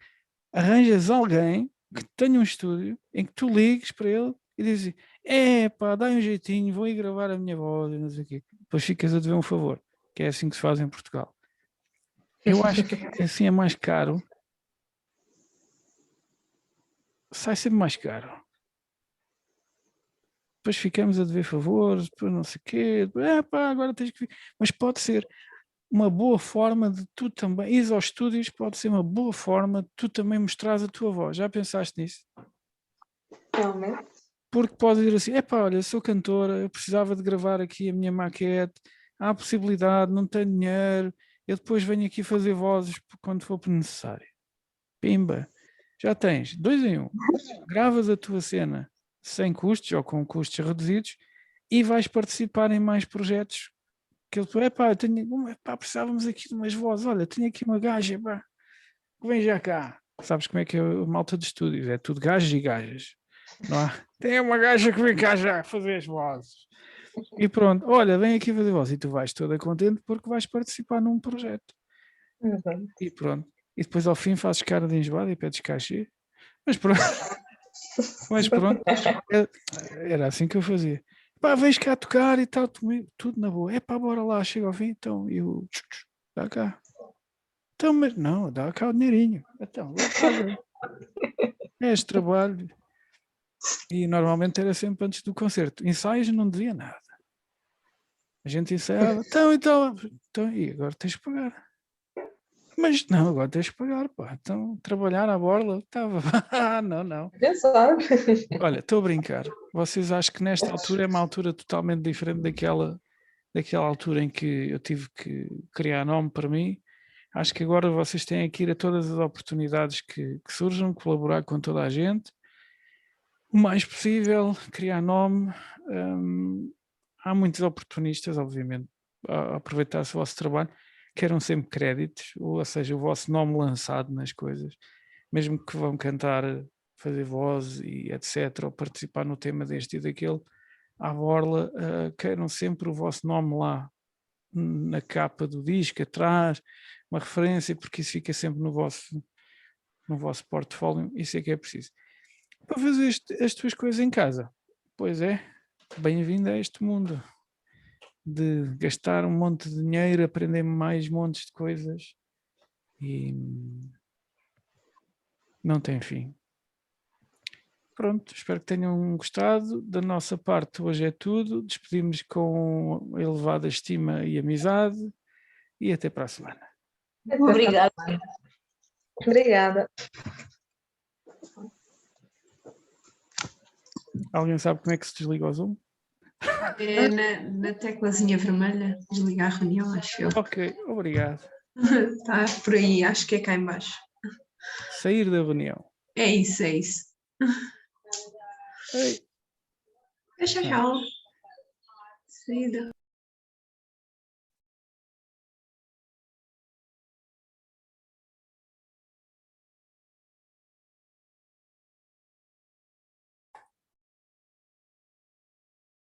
Arranjas alguém que tenha um estúdio em que tu ligues para ele e dizes: dá um jeitinho, vou ir gravar a minha voz e não sei o quê. Depois ficas a dever um favor, que é assim que se faz em Portugal. Eu acho que assim é mais caro. Sai sempre mais caro. Depois ficamos a dever favores, depois não sei o quê, agora tens que... Mas pode ser uma boa forma de tu também, ir aos estúdios pode ser uma boa forma de tu também mostrares a tua voz. Já pensaste nisso? Realmente. Porque pode dizer assim, olha, sou cantora, eu precisava de gravar aqui a minha maquete, há possibilidade, não tenho dinheiro, eu depois venho aqui fazer vozes quando for necessário. Pimba! Já tens 2 em 1. Gravas a tua cena sem custos ou com custos reduzidos e vais participar em mais projetos que ele, precisávamos aqui de umas vozes, olha, tenho aqui uma gaja, vem já cá. Sabes como é que é a malta de estúdios? É tudo gajos e gajas, não há? Tem uma gaja que vem cá já fazer as vozes. E pronto, olha, vem aqui fazer voz e tu vais toda contente porque vais participar num projeto. Exato. E pronto. E depois ao fim fazes cara de enjoada e pedes cachê. Mas pronto. Mas pronto, era assim que eu fazia. Vens cá tocar e tal, tudo na boa. Bora lá, chega ao fim, então, e o dá cá. Então, mas não, dá cá o dinheirinho. Então, é este trabalho. E normalmente era sempre antes do concerto. Ensaios não dizia nada. A gente ensaiava, então, e agora tens que pagar. Mas não, agora tens que pagar, pá. Então, trabalhar à borla, estava. Não. Pensar. Olha, estou a brincar. Vocês acham que nesta altura é uma altura totalmente diferente daquela altura em que eu tive que criar nome para mim? Acho que agora vocês têm que ir a todas as oportunidades que surjam, colaborar com toda a gente, o mais possível, criar nome. Há muitos oportunistas, obviamente, a aproveitar-se o vosso trabalho, queiram sempre créditos, ou seja, o vosso nome lançado nas coisas, mesmo que vão cantar, fazer voz e etc., ou participar no tema deste e daquele, à borla, queiram sempre o vosso nome lá, na capa do disco, atrás, uma referência, porque isso fica sempre no vosso portfólio, isso é que é preciso. Para fazer as tuas coisas em casa, pois é, bem-vindo a este mundo. de gastar um monte de dinheiro, aprender mais montes de coisas e não tem fim. Pronto, espero que tenham gostado. Da nossa parte, hoje é tudo. Despedimos com elevada estima e amizade e até para a semana. Obrigada. Obrigada. Alguém sabe como é que se desliga o Zoom? É na teclazinha vermelha, desligar a reunião, acho eu. Ok, obrigado. Está por aí, acho que é cá em baixo. Sair da reunião. É isso, é isso. Ei. Tchau, tchau. Saída.